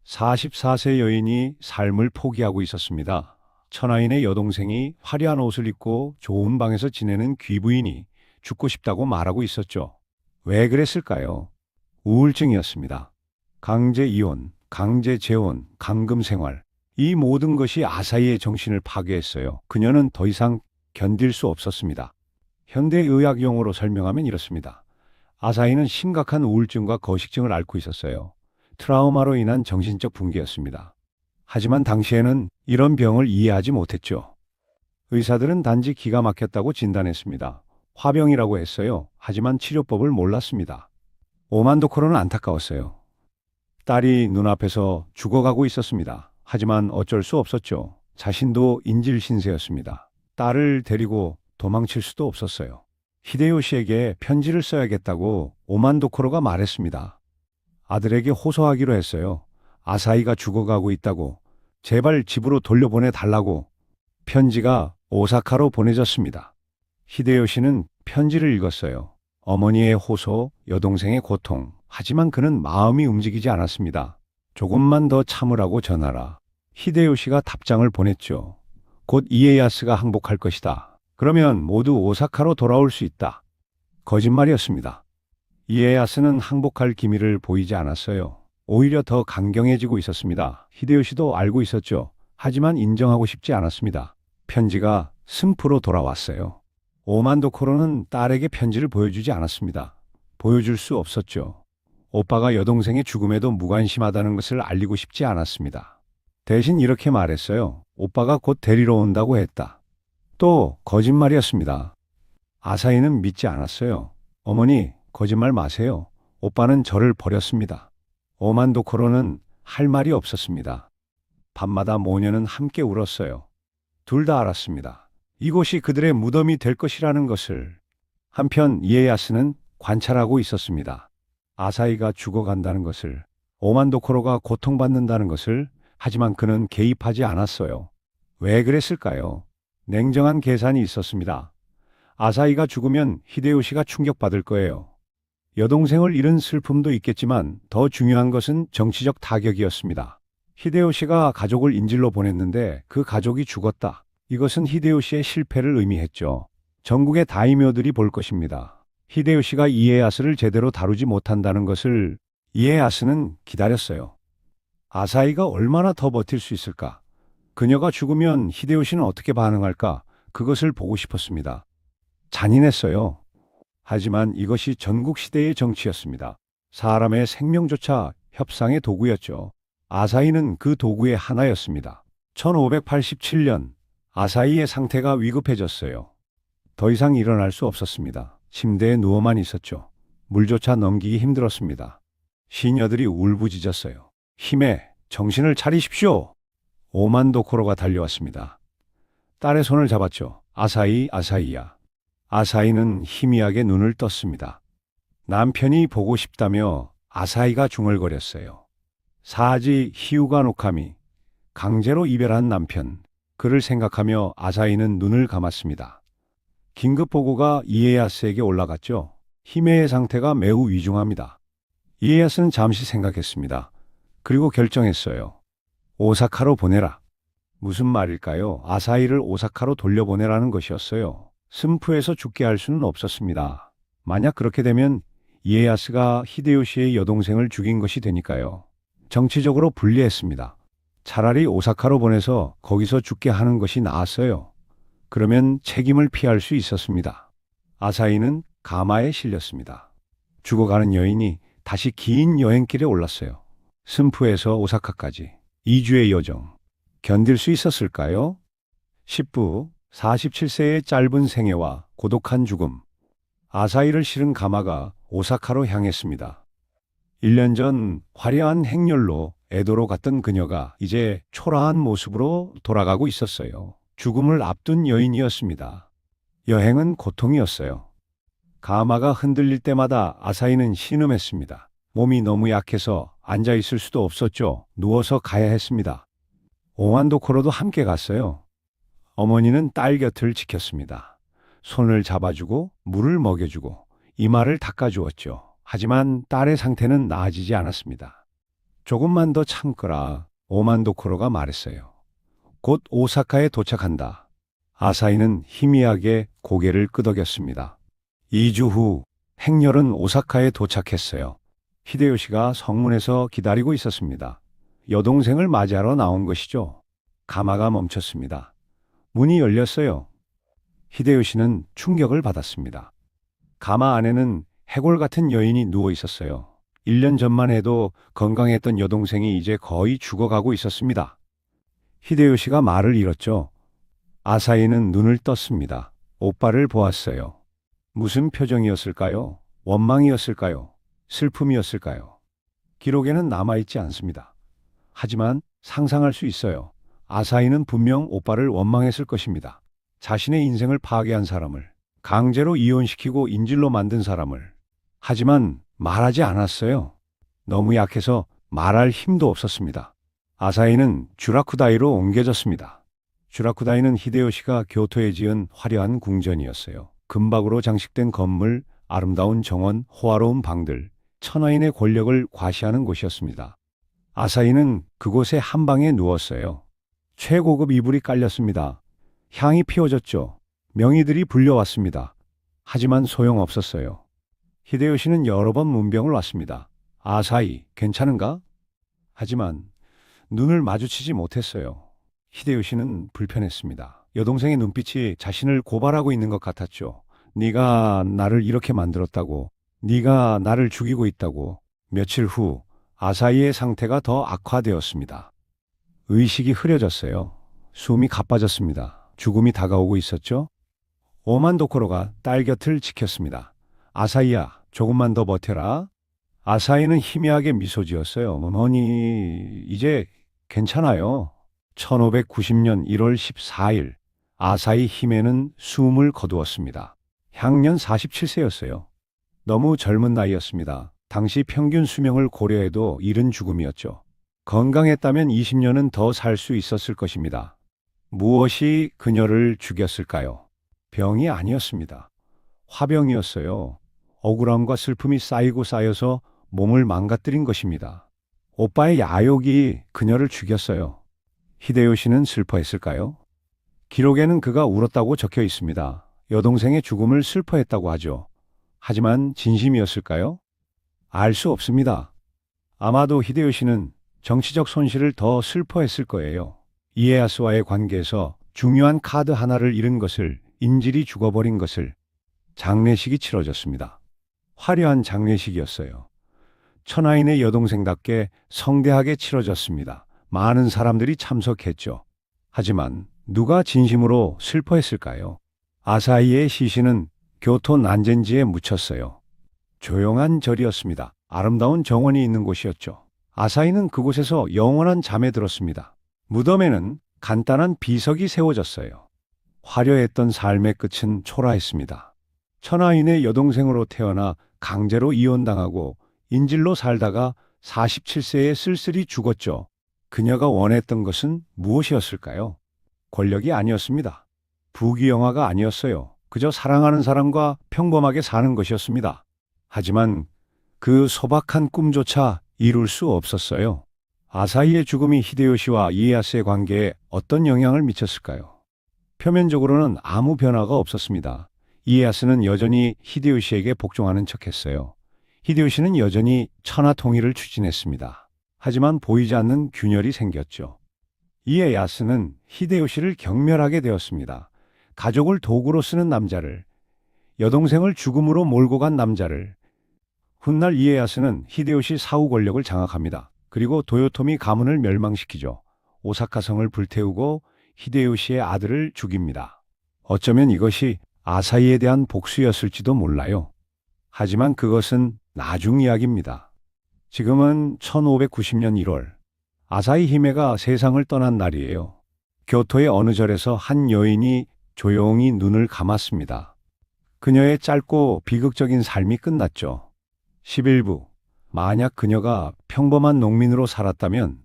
44세 여인이 삶을 포기하고 있었습니다. 천하인의 여동생이 화려한 옷을 입고 좋은 방에서 지내는 귀부인이 죽고 싶다고 말하고 있었죠. 왜 그랬을까요? 우울증이었습니다. 강제 이혼, 강제 재혼, 감금 생활. 이 모든 것이 아사히의 정신을 파괴했어요. 그녀는 더 이상 견딜 수 없었습니다. 현대의학 용어로 설명하면 이렇습니다. 아사히는 심각한 우울증과 거식증을 앓고 있었어요. 트라우마로 인한 정신적 붕괴였습니다. 하지만 당시에는 이런 병을 이해하지 못했죠. 의사들은 단지 기가 막혔다고 진단했습니다. 화병이라고 했어요. 하지만 치료법을 몰랐습니다. 오만도코로는 안타까웠어요. 딸이 눈앞에서 죽어가고 있었습니다. 하지만 어쩔 수 없었죠. 자신도 인질 신세였습니다. 딸을 데리고 도망칠 수도 없었어요. 히데요시에게 편지를 써야겠다고 오만도코로가 말했습니다. 아들에게 호소하기로 했어요. 아사히가 죽어가고 있다고. 제발 집으로 돌려보내 달라고. 편지가 오사카로 보내졌습니다. 히데요시는 편지를 읽었어요. 어머니의 호소, 여동생의 고통. 하지만 그는 마음이 움직이지 않았습니다. 조금만 더 참으라고 전하라. 히데요시가 답장을 보냈죠. 곧 이에야스가 항복할 것이다. 그러면 모두 오사카로 돌아올 수 있다. 거짓말이었습니다. 이에야스는 항복할 기미를 보이지 않았어요. 오히려 더 강경해지고 있었습니다. 히데요시도 알고 있었죠. 하지만 인정하고 싶지 않았습니다. 편지가 승프로 돌아왔어요. 오만도코로는 딸에게 편지를 보여주지 않았습니다. 보여줄 수 없었죠. 오빠가 여동생의 죽음에도 무관심하다는 것을 알리고 싶지 않았습니다. 대신 이렇게 말했어요. 오빠가 곧 데리러 온다고 했다. 또 거짓말이었습니다. 아사히는 믿지 않았어요. 어머니, 거짓말 마세요. 오빠는 저를 버렸습니다. 오만도코로는 할 말이 없었습니다. 밤마다 모녀는 함께 울었어요. 둘 다 알았습니다. 이곳이 그들의 무덤이 될 것이라는 것을. 한편 이에야스는 관찰하고 있었습니다. 아사히가 죽어간다는 것을, 오만도코로가 고통받는다는 것을. 하지만 그는 개입하지 않았어요. 왜 그랬을까요? 냉정한 계산이 있었습니다. 아사히가 죽으면 히데요시가 충격받을 거예요. 여동생을 잃은 슬픔도 있겠지만 더 중요한 것은 정치적 타격이었습니다. 히데요시가 가족을 인질로 보냈는데 그 가족이 죽었다. 이것은 히데요시의 실패를 의미했죠. 전국의 다이묘들이 볼 것입니다. 히데요시가 이에야스를 제대로 다루지 못한다는 것을. 이에야스는 기다렸어요. 아사히가 얼마나 더 버틸 수 있을까? 그녀가 죽으면 히데요시는 어떻게 반응할까? 그것을 보고 싶었습니다. 잔인했어요. 하지만 이것이 전국 시대의 정치였습니다. 사람의 생명조차 협상의 도구였죠. 아사히는 그 도구의 하나였습니다. 1587년 아사히의 상태가 위급해졌어요. 더 이상 일어날 수 없었습니다. 침대에 누워만 있었죠. 물조차 넘기기 힘들었습니다. 시녀들이 울부짖었어요. 힘에 정신을 차리십시오. 오만도코로가 달려왔습니다. 딸의 손을 잡았죠. 아사히, 아사히야. 아사히는 희미하게 눈을 떴습니다. 남편이 보고 싶다며 아사히가 중얼거렸어요. 사지 히우가 노카미, 강제로 이별한 남편. 그를 생각하며 아사히는 눈을 감았습니다. 긴급 보고가 이에야스에게 올라갔죠. 히메의 상태가 매우 위중합니다. 이에야스는 잠시 생각했습니다. 그리고 결정했어요. 오사카로 보내라. 무슨 말일까요? 아사히를 오사카로 돌려보내라는 것이었어요. 승푸에서 죽게 할 수는 없었습니다. 만약 그렇게 되면 이에야스가 히데요시의 여동생을 죽인 것이 되니까요. 정치적으로 불리했습니다. 차라리 오사카로 보내서 거기서 죽게 하는 것이 나았어요. 그러면 책임을 피할 수 있었습니다. 아사히는 가마에 실렸습니다. 죽어가는 여인이 다시 긴 여행길에 올랐어요. 승푸에서 오사카까지 2주의 여정. 견딜 수 있었을까요? 10부 47세의 짧은 생애와 고독한 죽음. 아사히를 실은 가마가 오사카로 향했습니다. 1년 전 화려한 행렬로 에도로 갔던 그녀가 이제 초라한 모습으로 돌아가고 있었어요. 죽음을 앞둔 여인이었습니다. 여행은 고통이었어요. 가마가 흔들릴 때마다 아사히는 신음했습니다. 몸이 너무 약해서 앉아 있을 수도 없었죠. 누워서 가야 했습니다. 오만도코로도 함께 갔어요. 어머니는 딸 곁을 지켰습니다. 손을 잡아주고 물을 먹여주고 이마를 닦아주었죠. 하지만 딸의 상태는 나아지지 않았습니다. 조금만 더 참거라. 오만도코로가 말했어요. 곧 오사카에 도착한다. 아사히는 희미하게 고개를 끄덕였습니다. 2주 후 행렬은 오사카에 도착했어요. 히데요시가 성문에서 기다리고 있었습니다. 여동생을 맞이하러 나온 것이죠. 가마가 멈췄습니다. 문이 열렸어요. 히데요시는 충격을 받았습니다. 가마 안에는 해골 같은 여인이 누워 있었어요. 1년 전만 해도 건강했던 여동생이 이제 거의 죽어가고 있었습니다. 히데요시가 말을 잃었죠. 아사히는 눈을 떴습니다. 오빠를 보았어요. 무슨 표정이었을까요? 원망이었을까요? 슬픔이었을까요? 기록에는 남아있지 않습니다. 하지만 상상할 수 있어요. 아사히는 분명 오빠를 원망했을 것입니다. 자신의 인생을 파괴한 사람을, 강제로 이혼시키고 인질로 만든 사람을. 하지만 말하지 않았어요. 너무 약해서 말할 힘도 없었습니다. 아사히는 주라쿠다이로 옮겨졌습니다. 주라쿠다이는 히데요시가 교토에 지은 화려한 궁전이었어요. 금박으로 장식된 건물, 아름다운 정원, 호화로운 방들, 천하인의 권력을 과시하는 곳이었습니다. 아사히는 그곳에 한 방에 누웠어요. 최고급 이불이 깔렸습니다. 향이 피워졌죠. 명의들이 불려왔습니다. 하지만 소용없었어요. 히데요시는 여러 번 문병을 왔습니다. 아사히, 괜찮은가? 하지만 눈을 마주치지 못했어요. 히데요시는 불편했습니다. 여동생의 눈빛이 자신을 고발하고 있는 것 같았죠. 네가 나를 이렇게 만들었다고, 네가 나를 죽이고 있다고. 며칠 후 아사히의 상태가 더 악화되었습니다. 의식이 흐려졌어요. 숨이 가빠졌습니다. 죽음이 다가오고 있었죠. 오만도코로가 딸 곁을 지켰습니다. 아사히야, 조금만 더 버텨라. 아사히는 희미하게 미소 지었어요. 어머니, 이제 괜찮아요. 1590년 1월 14일, 아사히 히메는 숨을 거두었습니다. 향년 47세였어요. 너무 젊은 나이였습니다. 당시 평균 수명을 고려해도 이른 죽음이었죠. 건강했다면 20년은 더 살 수 있었을 것입니다. 무엇이 그녀를 죽였을까요? 병이 아니었습니다. 화병이었어요. 억울함과 슬픔이 쌓이고 쌓여서 몸을 망가뜨린 것입니다. 오빠의 야욕이 그녀를 죽였어요. 히데요시는 슬퍼했을까요? 기록에는 그가 울었다고 적혀 있습니다. 여동생의 죽음을 슬퍼했다고 하죠. 하지만 진심이었을까요? 알 수 없습니다. 아마도 히데요시는 정치적 손실을 더 슬퍼했을 거예요. 이에야스와의 관계에서 중요한 카드 하나를 잃은 것을, 인질이 죽어버린 것을. 장례식이 치러졌습니다. 화려한 장례식이었어요. 천하인의 여동생답게 성대하게 치러졌습니다. 많은 사람들이 참석했죠. 하지만 누가 진심으로 슬퍼했을까요? 아사히의 시신은 교토 난젠지에 묻혔어요. 조용한 절이었습니다. 아름다운 정원이 있는 곳이었죠. 아사히는 그곳에서 영원한 잠에 들었습니다. 무덤에는 간단한 비석이 세워졌어요. 화려했던 삶의 끝은 초라했습니다. 천하인의 여동생으로 태어나 강제로 이혼당하고 인질로 살다가 47세에 쓸쓸히 죽었죠. 그녀가 원했던 것은 무엇이었을까요? 권력이 아니었습니다. 부귀영화가 아니었어요. 그저 사랑하는 사람과 평범하게 사는 것이었습니다. 하지만 그 소박한 꿈조차 이룰 수 없었어요. 아사히의 죽음이 히데요시와 이에야스의 관계에 어떤 영향을 미쳤을까요? 표면적으로는 아무 변화가 없었습니다. 이에야스는 여전히 히데요시에게 복종하는 척했어요. 히데요시는 여전히 천하 통일을 추진했습니다. 하지만 보이지 않는 균열이 생겼죠. 이에야스는 히데요시를 경멸하게 되었습니다. 가족을 도구로 쓰는 남자를, 여동생을 죽음으로 몰고 간 남자를. 훗날 이에야스는 히데요시 사후 권력을 장악합니다. 그리고 도요토미 가문을 멸망시키죠. 오사카 성을 불태우고 히데요시의 아들을 죽입니다. 어쩌면 이것이 아사히에 대한 복수였을지도 몰라요. 하지만 그것은 나중 이야기입니다. 지금은 1590년 1월, 아사히 히메가 세상을 떠난 날이에요. 교토의 어느 절에서 한 여인이 조용히 눈을 감았습니다. 그녀의 짧고 비극적인 삶이 끝났죠. 11부. 만약 그녀가 평범한 농민으로 살았다면,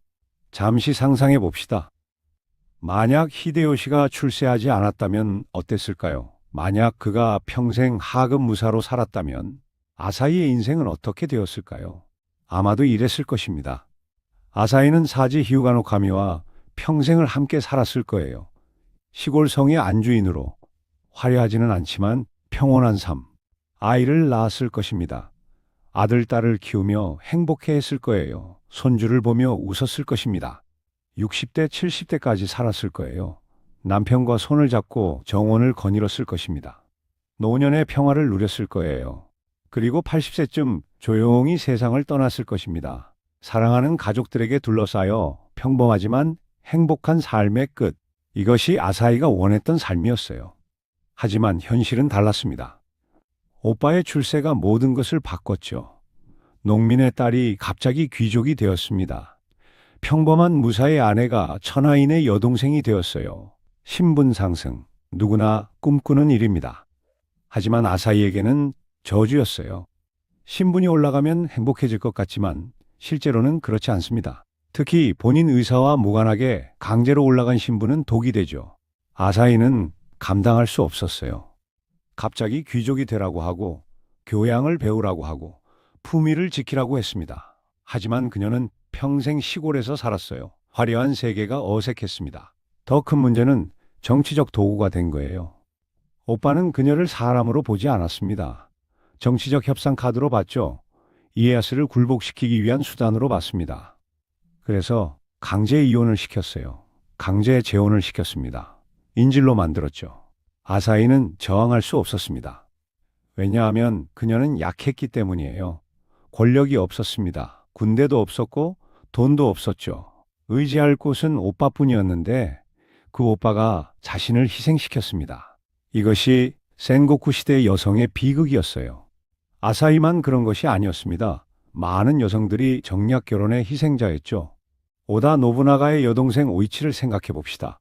잠시 상상해 봅시다. 만약 히데요시가 출세하지 않았다면 어땠을까요? 만약 그가 평생 하급 무사로 살았다면 아사히의 인생은 어떻게 되었을까요? 아마도 이랬을 것입니다. 아사히는 사지 히우가노 카미와 평생을 함께 살았을 거예요. 시골 성의 안주인으로 화려하지는 않지만 평온한 삶, 아이를 낳았을 것입니다. 아들, 딸을 키우며 행복해했을 거예요. 손주를 보며 웃었을 것입니다. 60대, 70대까지 살았을 거예요. 남편과 손을 잡고 정원을 거닐었을 것입니다. 노년의 평화를 누렸을 거예요. 그리고 80세쯤 조용히 세상을 떠났을 것입니다. 사랑하는 가족들에게 둘러싸여 평범하지만 행복한 삶의 끝. 이것이 아사히가 원했던 삶이었어요. 하지만 현실은 달랐습니다. 오빠의 출세가 모든 것을 바꿨죠. 농민의 딸이 갑자기 귀족이 되었습니다. 평범한 무사의 아내가 천하인의 여동생이 되었어요. 신분 상승, 누구나 꿈꾸는 일입니다. 하지만 아사히에게는 저주였어요. 신분이 올라가면 행복해질 것 같지만 실제로는 그렇지 않습니다. 특히 본인 의사와 무관하게 강제로 올라간 신분은 독이 되죠. 아사히는 감당할 수 없었어요. 갑자기 귀족이 되라고 하고 교양을 배우라고 하고 품위를 지키라고 했습니다. 하지만 그녀는 평생 시골에서 살았어요. 화려한 세계가 어색했습니다. 더 큰 문제는 정치적 도구가 된 거예요. 오빠는 그녀를 사람으로 보지 않았습니다. 정치적 협상 카드로 봤죠. 이에야스를 굴복시키기 위한 수단으로 봤습니다. 그래서 강제 이혼을 시켰어요. 강제 재혼을 시켰습니다. 인질로 만들었죠. 아사히는 저항할 수 없었습니다. 왜냐하면 그녀는 약했기 때문이에요. 권력이 없었습니다. 군대도 없었고 돈도 없었죠. 의지할 곳은 오빠뿐이었는데 그 오빠가 자신을 희생시켰습니다. 이것이 센고쿠 시대의 여성의 비극이었어요. 아사히만 그런 것이 아니었습니다. 많은 여성들이 정략 결혼의 희생자였죠. 오다 노부나가의 여동생 오이치를 생각해 봅시다.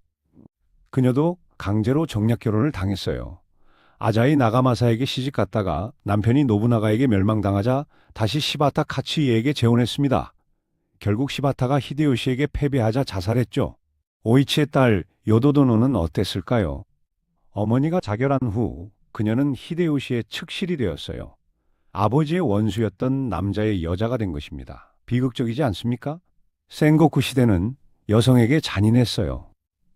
그녀도 강제로 정략 결혼을 당했어요. 아자이 나가마사에게 시집갔다가 남편이 노부나가에게 멸망당하자 다시 시바타 카츠이에게 재혼했습니다. 결국 시바타가 히데요시에게 패배하자 자살했죠. 오이치의 딸 요도도노는 어땠을까요? 어머니가 자결한 후 그녀는 히데요시의 측실이 되었어요. 아버지의 원수였던 남자의 여자가 된 것입니다. 비극적이지 않습니까? 센고쿠 시대는 여성에게 잔인했어요.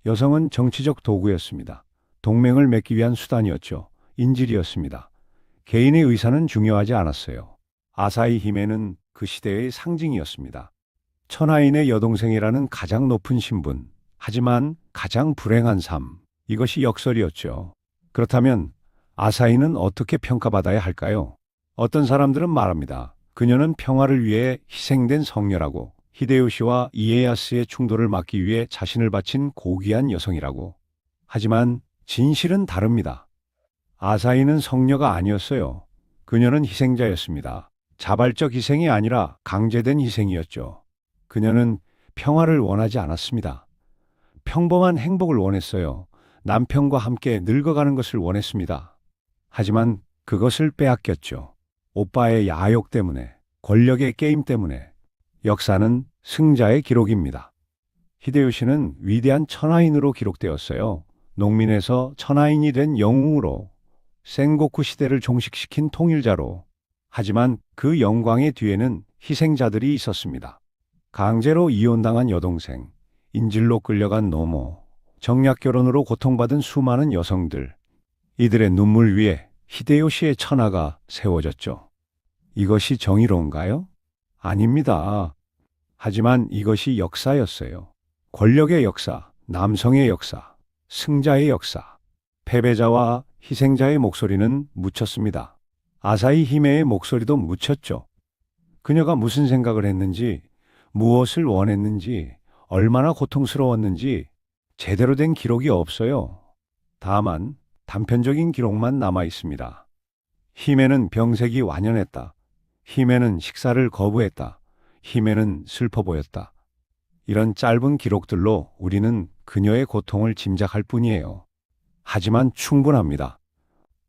여성은 정치적 도구였습니다. 동맹을 맺기 위한 수단이었죠. 인질이었습니다. 개인의 의사는 중요하지 않았어요. 아사히 히메는 그 시대의 상징이었습니다. 천하인의 여동생이라는 가장 높은 신분, 하지만 가장 불행한 삶, 이것이 역설이었죠. 그렇다면 아사히는 어떻게 평가받아야 할까요? 어떤 사람들은 말합니다. 그녀는 평화를 위해 희생된 성녀라고, 히데요시와 이에야스의 충돌을 막기 위해 자신을 바친 고귀한 여성이라고. 하지만 진실은 다릅니다. 아사히는 성녀가 아니었어요. 그녀는 희생자였습니다. 자발적 희생이 아니라 강제된 희생이었죠. 그녀는 평화를 원하지 않았습니다. 평범한 행복을 원했어요. 남편과 함께 늙어가는 것을 원했습니다. 하지만 그것을 빼앗겼죠. 오빠의 야욕 때문에, 권력의 게임 때문에. 역사는 승자의 기록입니다. 히데요시는 위대한 천하인으로 기록되었어요. 농민에서 천하인이 된 영웅으로, 센고쿠 시대를 종식시킨 통일자로. 하지만 그 영광의 뒤에는 희생자들이 있었습니다. 강제로 이혼당한 여동생, 인질로 끌려간 노모, 정략 결혼으로 고통받은 수많은 여성들. 이들의 눈물 위에 히데요시의 천하가 세워졌죠. 이것이 정의로운가요? 아닙니다. 하지만 이것이 역사였어요. 권력의 역사, 남성의 역사, 승자의 역사. 패배자와 희생자의 목소리는 묻혔습니다. 아사히 히메의 목소리도 묻혔죠. 그녀가 무슨 생각을 했는지, 무엇을 원했는지, 얼마나 고통스러웠는지 제대로 된 기록이 없어요. 다만 단편적인 기록만 남아 있습니다. 히메는 병색이 완연했다. 히메는 식사를 거부했다. 히메는 슬퍼 보였다. 이런 짧은 기록들로 우리는 그녀의 고통을 짐작할 뿐이에요. 하지만 충분합니다.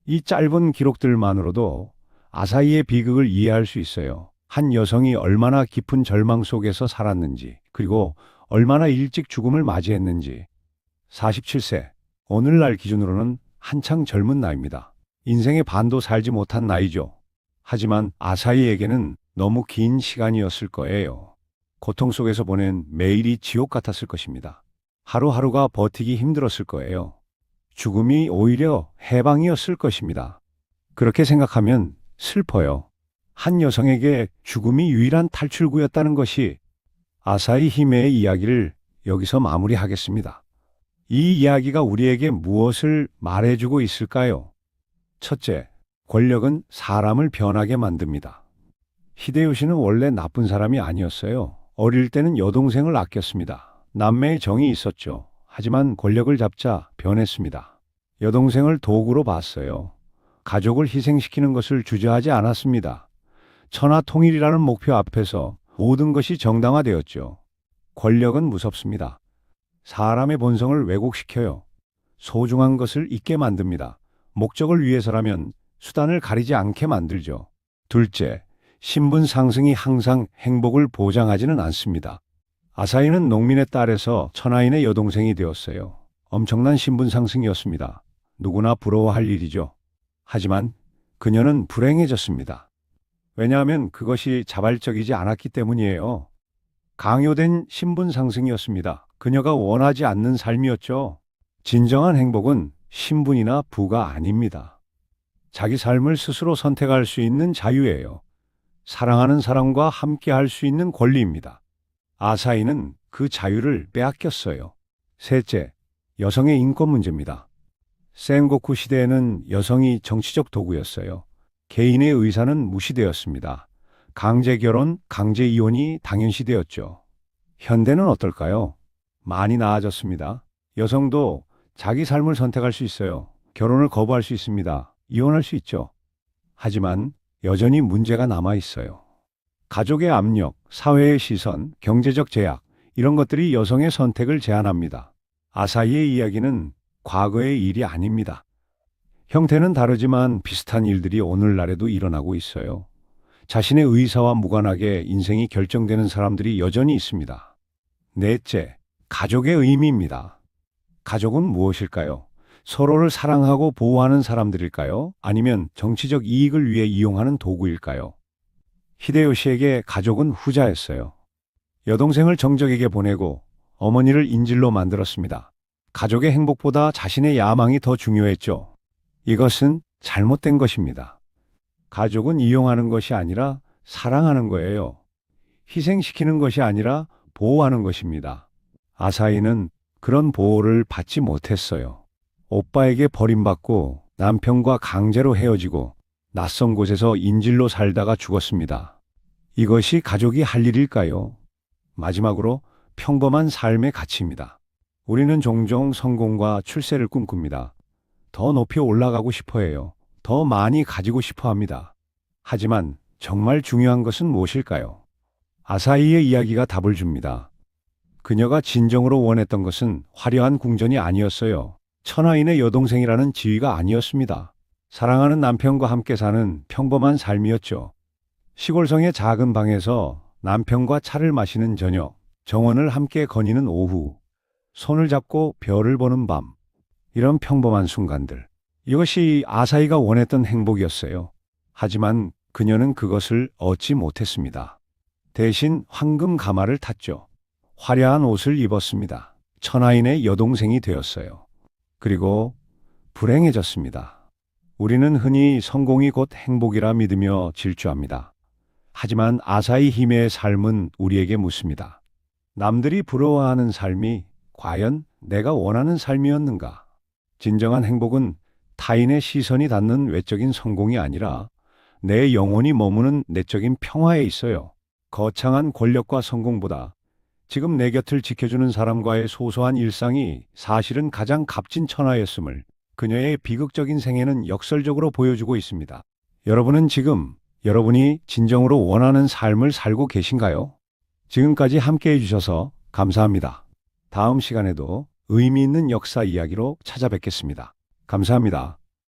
이 짧은 기록들만으로도 아사히의 비극을 이해할 수 있어요. 한 여성이 얼마나 깊은 절망 속에서 살았는지, 그리고 얼마나 일찍 죽음을 맞이했는지. 47세, 오늘날 기준으로는 한창 젊은 나이입니다. 인생의 반도 살지 못한 나이죠. 하지만 아사히에게는 너무 긴 시간이었을 거예요. 고통 속에서 보낸 매일이 지옥 같았을 것입니다. 하루하루가 버티기 힘들었을 거예요. 죽음이 오히려 해방이었을 것입니다. 그렇게 생각하면 슬퍼요. 한 여성에게 죽음이 유일한 탈출구였다는 것이. 아사히 히메의 이야기를 여기서 마무리하겠습니다. 이 이야기가 우리에게 무엇을 말해주고 있을까요? 첫째, 권력은 사람을 변하게 만듭니다. 히데요시는 원래 나쁜 사람이 아니었어요. 어릴 때는 여동생을 아꼈습니다. 남매의 정이 있었죠. 하지만 권력을 잡자 변했습니다. 여동생을 도구로 봤어요. 가족을 희생시키는 것을 주저하지 않았습니다. 천하 통일이라는 목표 앞에서 모든 것이 정당화되었죠. 권력은 무섭습니다. 사람의 본성을 왜곡시켜요. 소중한 것을 잊게 만듭니다. 목적을 위해서라면 수단을 가리지 않게 만들죠. 둘째, 신분 상승이 항상 행복을 보장하지는 않습니다. 아사히는 농민의 딸에서 천하인의 여동생이 되었어요. 엄청난 신분 상승이었습니다. 누구나 부러워할 일이죠. 하지만 그녀는 불행해졌습니다. 왜냐하면 그것이 자발적이지 않았기 때문이에요. 강요된 신분 상승이었습니다. 그녀가 원하지 않는 삶이었죠. 진정한 행복은 신분이나 부가 아닙니다. 자기 삶을 스스로 선택할 수 있는 자유예요. 사랑하는 사람과 함께 할 수 있는 권리입니다. 아사히는 그 자유를 빼앗겼어요. 셋째, 여성의 인권 문제입니다. 센고쿠 시대에는 여성이 정치적 도구였어요. 개인의 의사는 무시되었습니다. 강제 결혼, 강제 이혼이 당연시되었죠. 현대는 어떨까요? 많이 나아졌습니다. 여성도 자기 삶을 선택할 수 있어요. 결혼을 거부할 수 있습니다. 이혼할 수 있죠. 하지만 여전히 문제가 남아 있어요. 가족의 압력, 사회의 시선, 경제적 제약, 이런 것들이 여성의 선택을 제한합니다. 아사히의 이야기는 과거의 일이 아닙니다. 형태는 다르지만 비슷한 일들이 오늘날에도 일어나고 있어요. 자신의 의사와 무관하게 인생이 결정되는 사람들이 여전히 있습니다. 넷째, 가족의 의미입니다. 가족은 무엇일까요? 서로를 사랑하고 보호하는 사람들일까요? 아니면 정치적 이익을 위해 이용하는 도구일까요? 히데요시에게 가족은 후자였어요. 여동생을 정적에게 보내고 어머니를 인질로 만들었습니다. 가족의 행복보다 자신의 야망이 더 중요했죠. 이것은 잘못된 것입니다. 가족은 이용하는 것이 아니라 사랑하는 거예요. 희생시키는 것이 아니라 보호하는 것입니다. 아사히는 그런 보호를 받지 못했어요. 오빠에게 버림받고 남편과 강제로 헤어지고 낯선 곳에서 인질로 살다가 죽었습니다. 이것이 가족이 할 일일까요? 마지막으로 평범한 삶의 가치입니다. 우리는 종종 성공과 출세를 꿈꿉니다. 더 높이 올라가고 싶어 해요. 더 많이 가지고 싶어 합니다. 하지만 정말 중요한 것은 무엇일까요? 아사히의 이야기가 답을 줍니다. 그녀가 진정으로 원했던 것은 화려한 궁전이 아니었어요. 천하인의 여동생이라는 지위가 아니었습니다. 사랑하는 남편과 함께 사는 평범한 삶이었죠. 시골성의 작은 방에서 남편과 차를 마시는 저녁, 정원을 함께 거니는 오후, 손을 잡고 별을 보는 밤, 이런 평범한 순간들. 이것이 아사히가 원했던 행복이었어요. 하지만 그녀는 그것을 얻지 못했습니다. 대신 황금 가마를 탔죠. 화려한 옷을 입었습니다. 천하인의 여동생이 되었어요. 그리고 불행해졌습니다. 우리는 흔히 성공이 곧 행복이라 믿으며 질주합니다. 하지만 아사히 히메의 삶은 우리에게 묻습니다. 남들이 부러워하는 삶이 과연 내가 원하는 삶이었는가? 진정한 행복은 타인의 시선이 닿는 외적인 성공이 아니라 내 영혼이 머무는 내적인 평화에 있어요. 거창한 권력과 성공보다 지금 내 곁을 지켜주는 사람과의 소소한 일상이 사실은 가장 값진 천하였음을 그녀의 비극적인 생애는 역설적으로 보여주고 있습니다. 여러분은 지금 여러분이 진정으로 원하는 삶을 살고 계신가요? 지금까지 함께 해주셔서 감사합니다. 다음 시간에도 의미 있는 역사 이야기로 찾아뵙겠습니다. 감사합니다.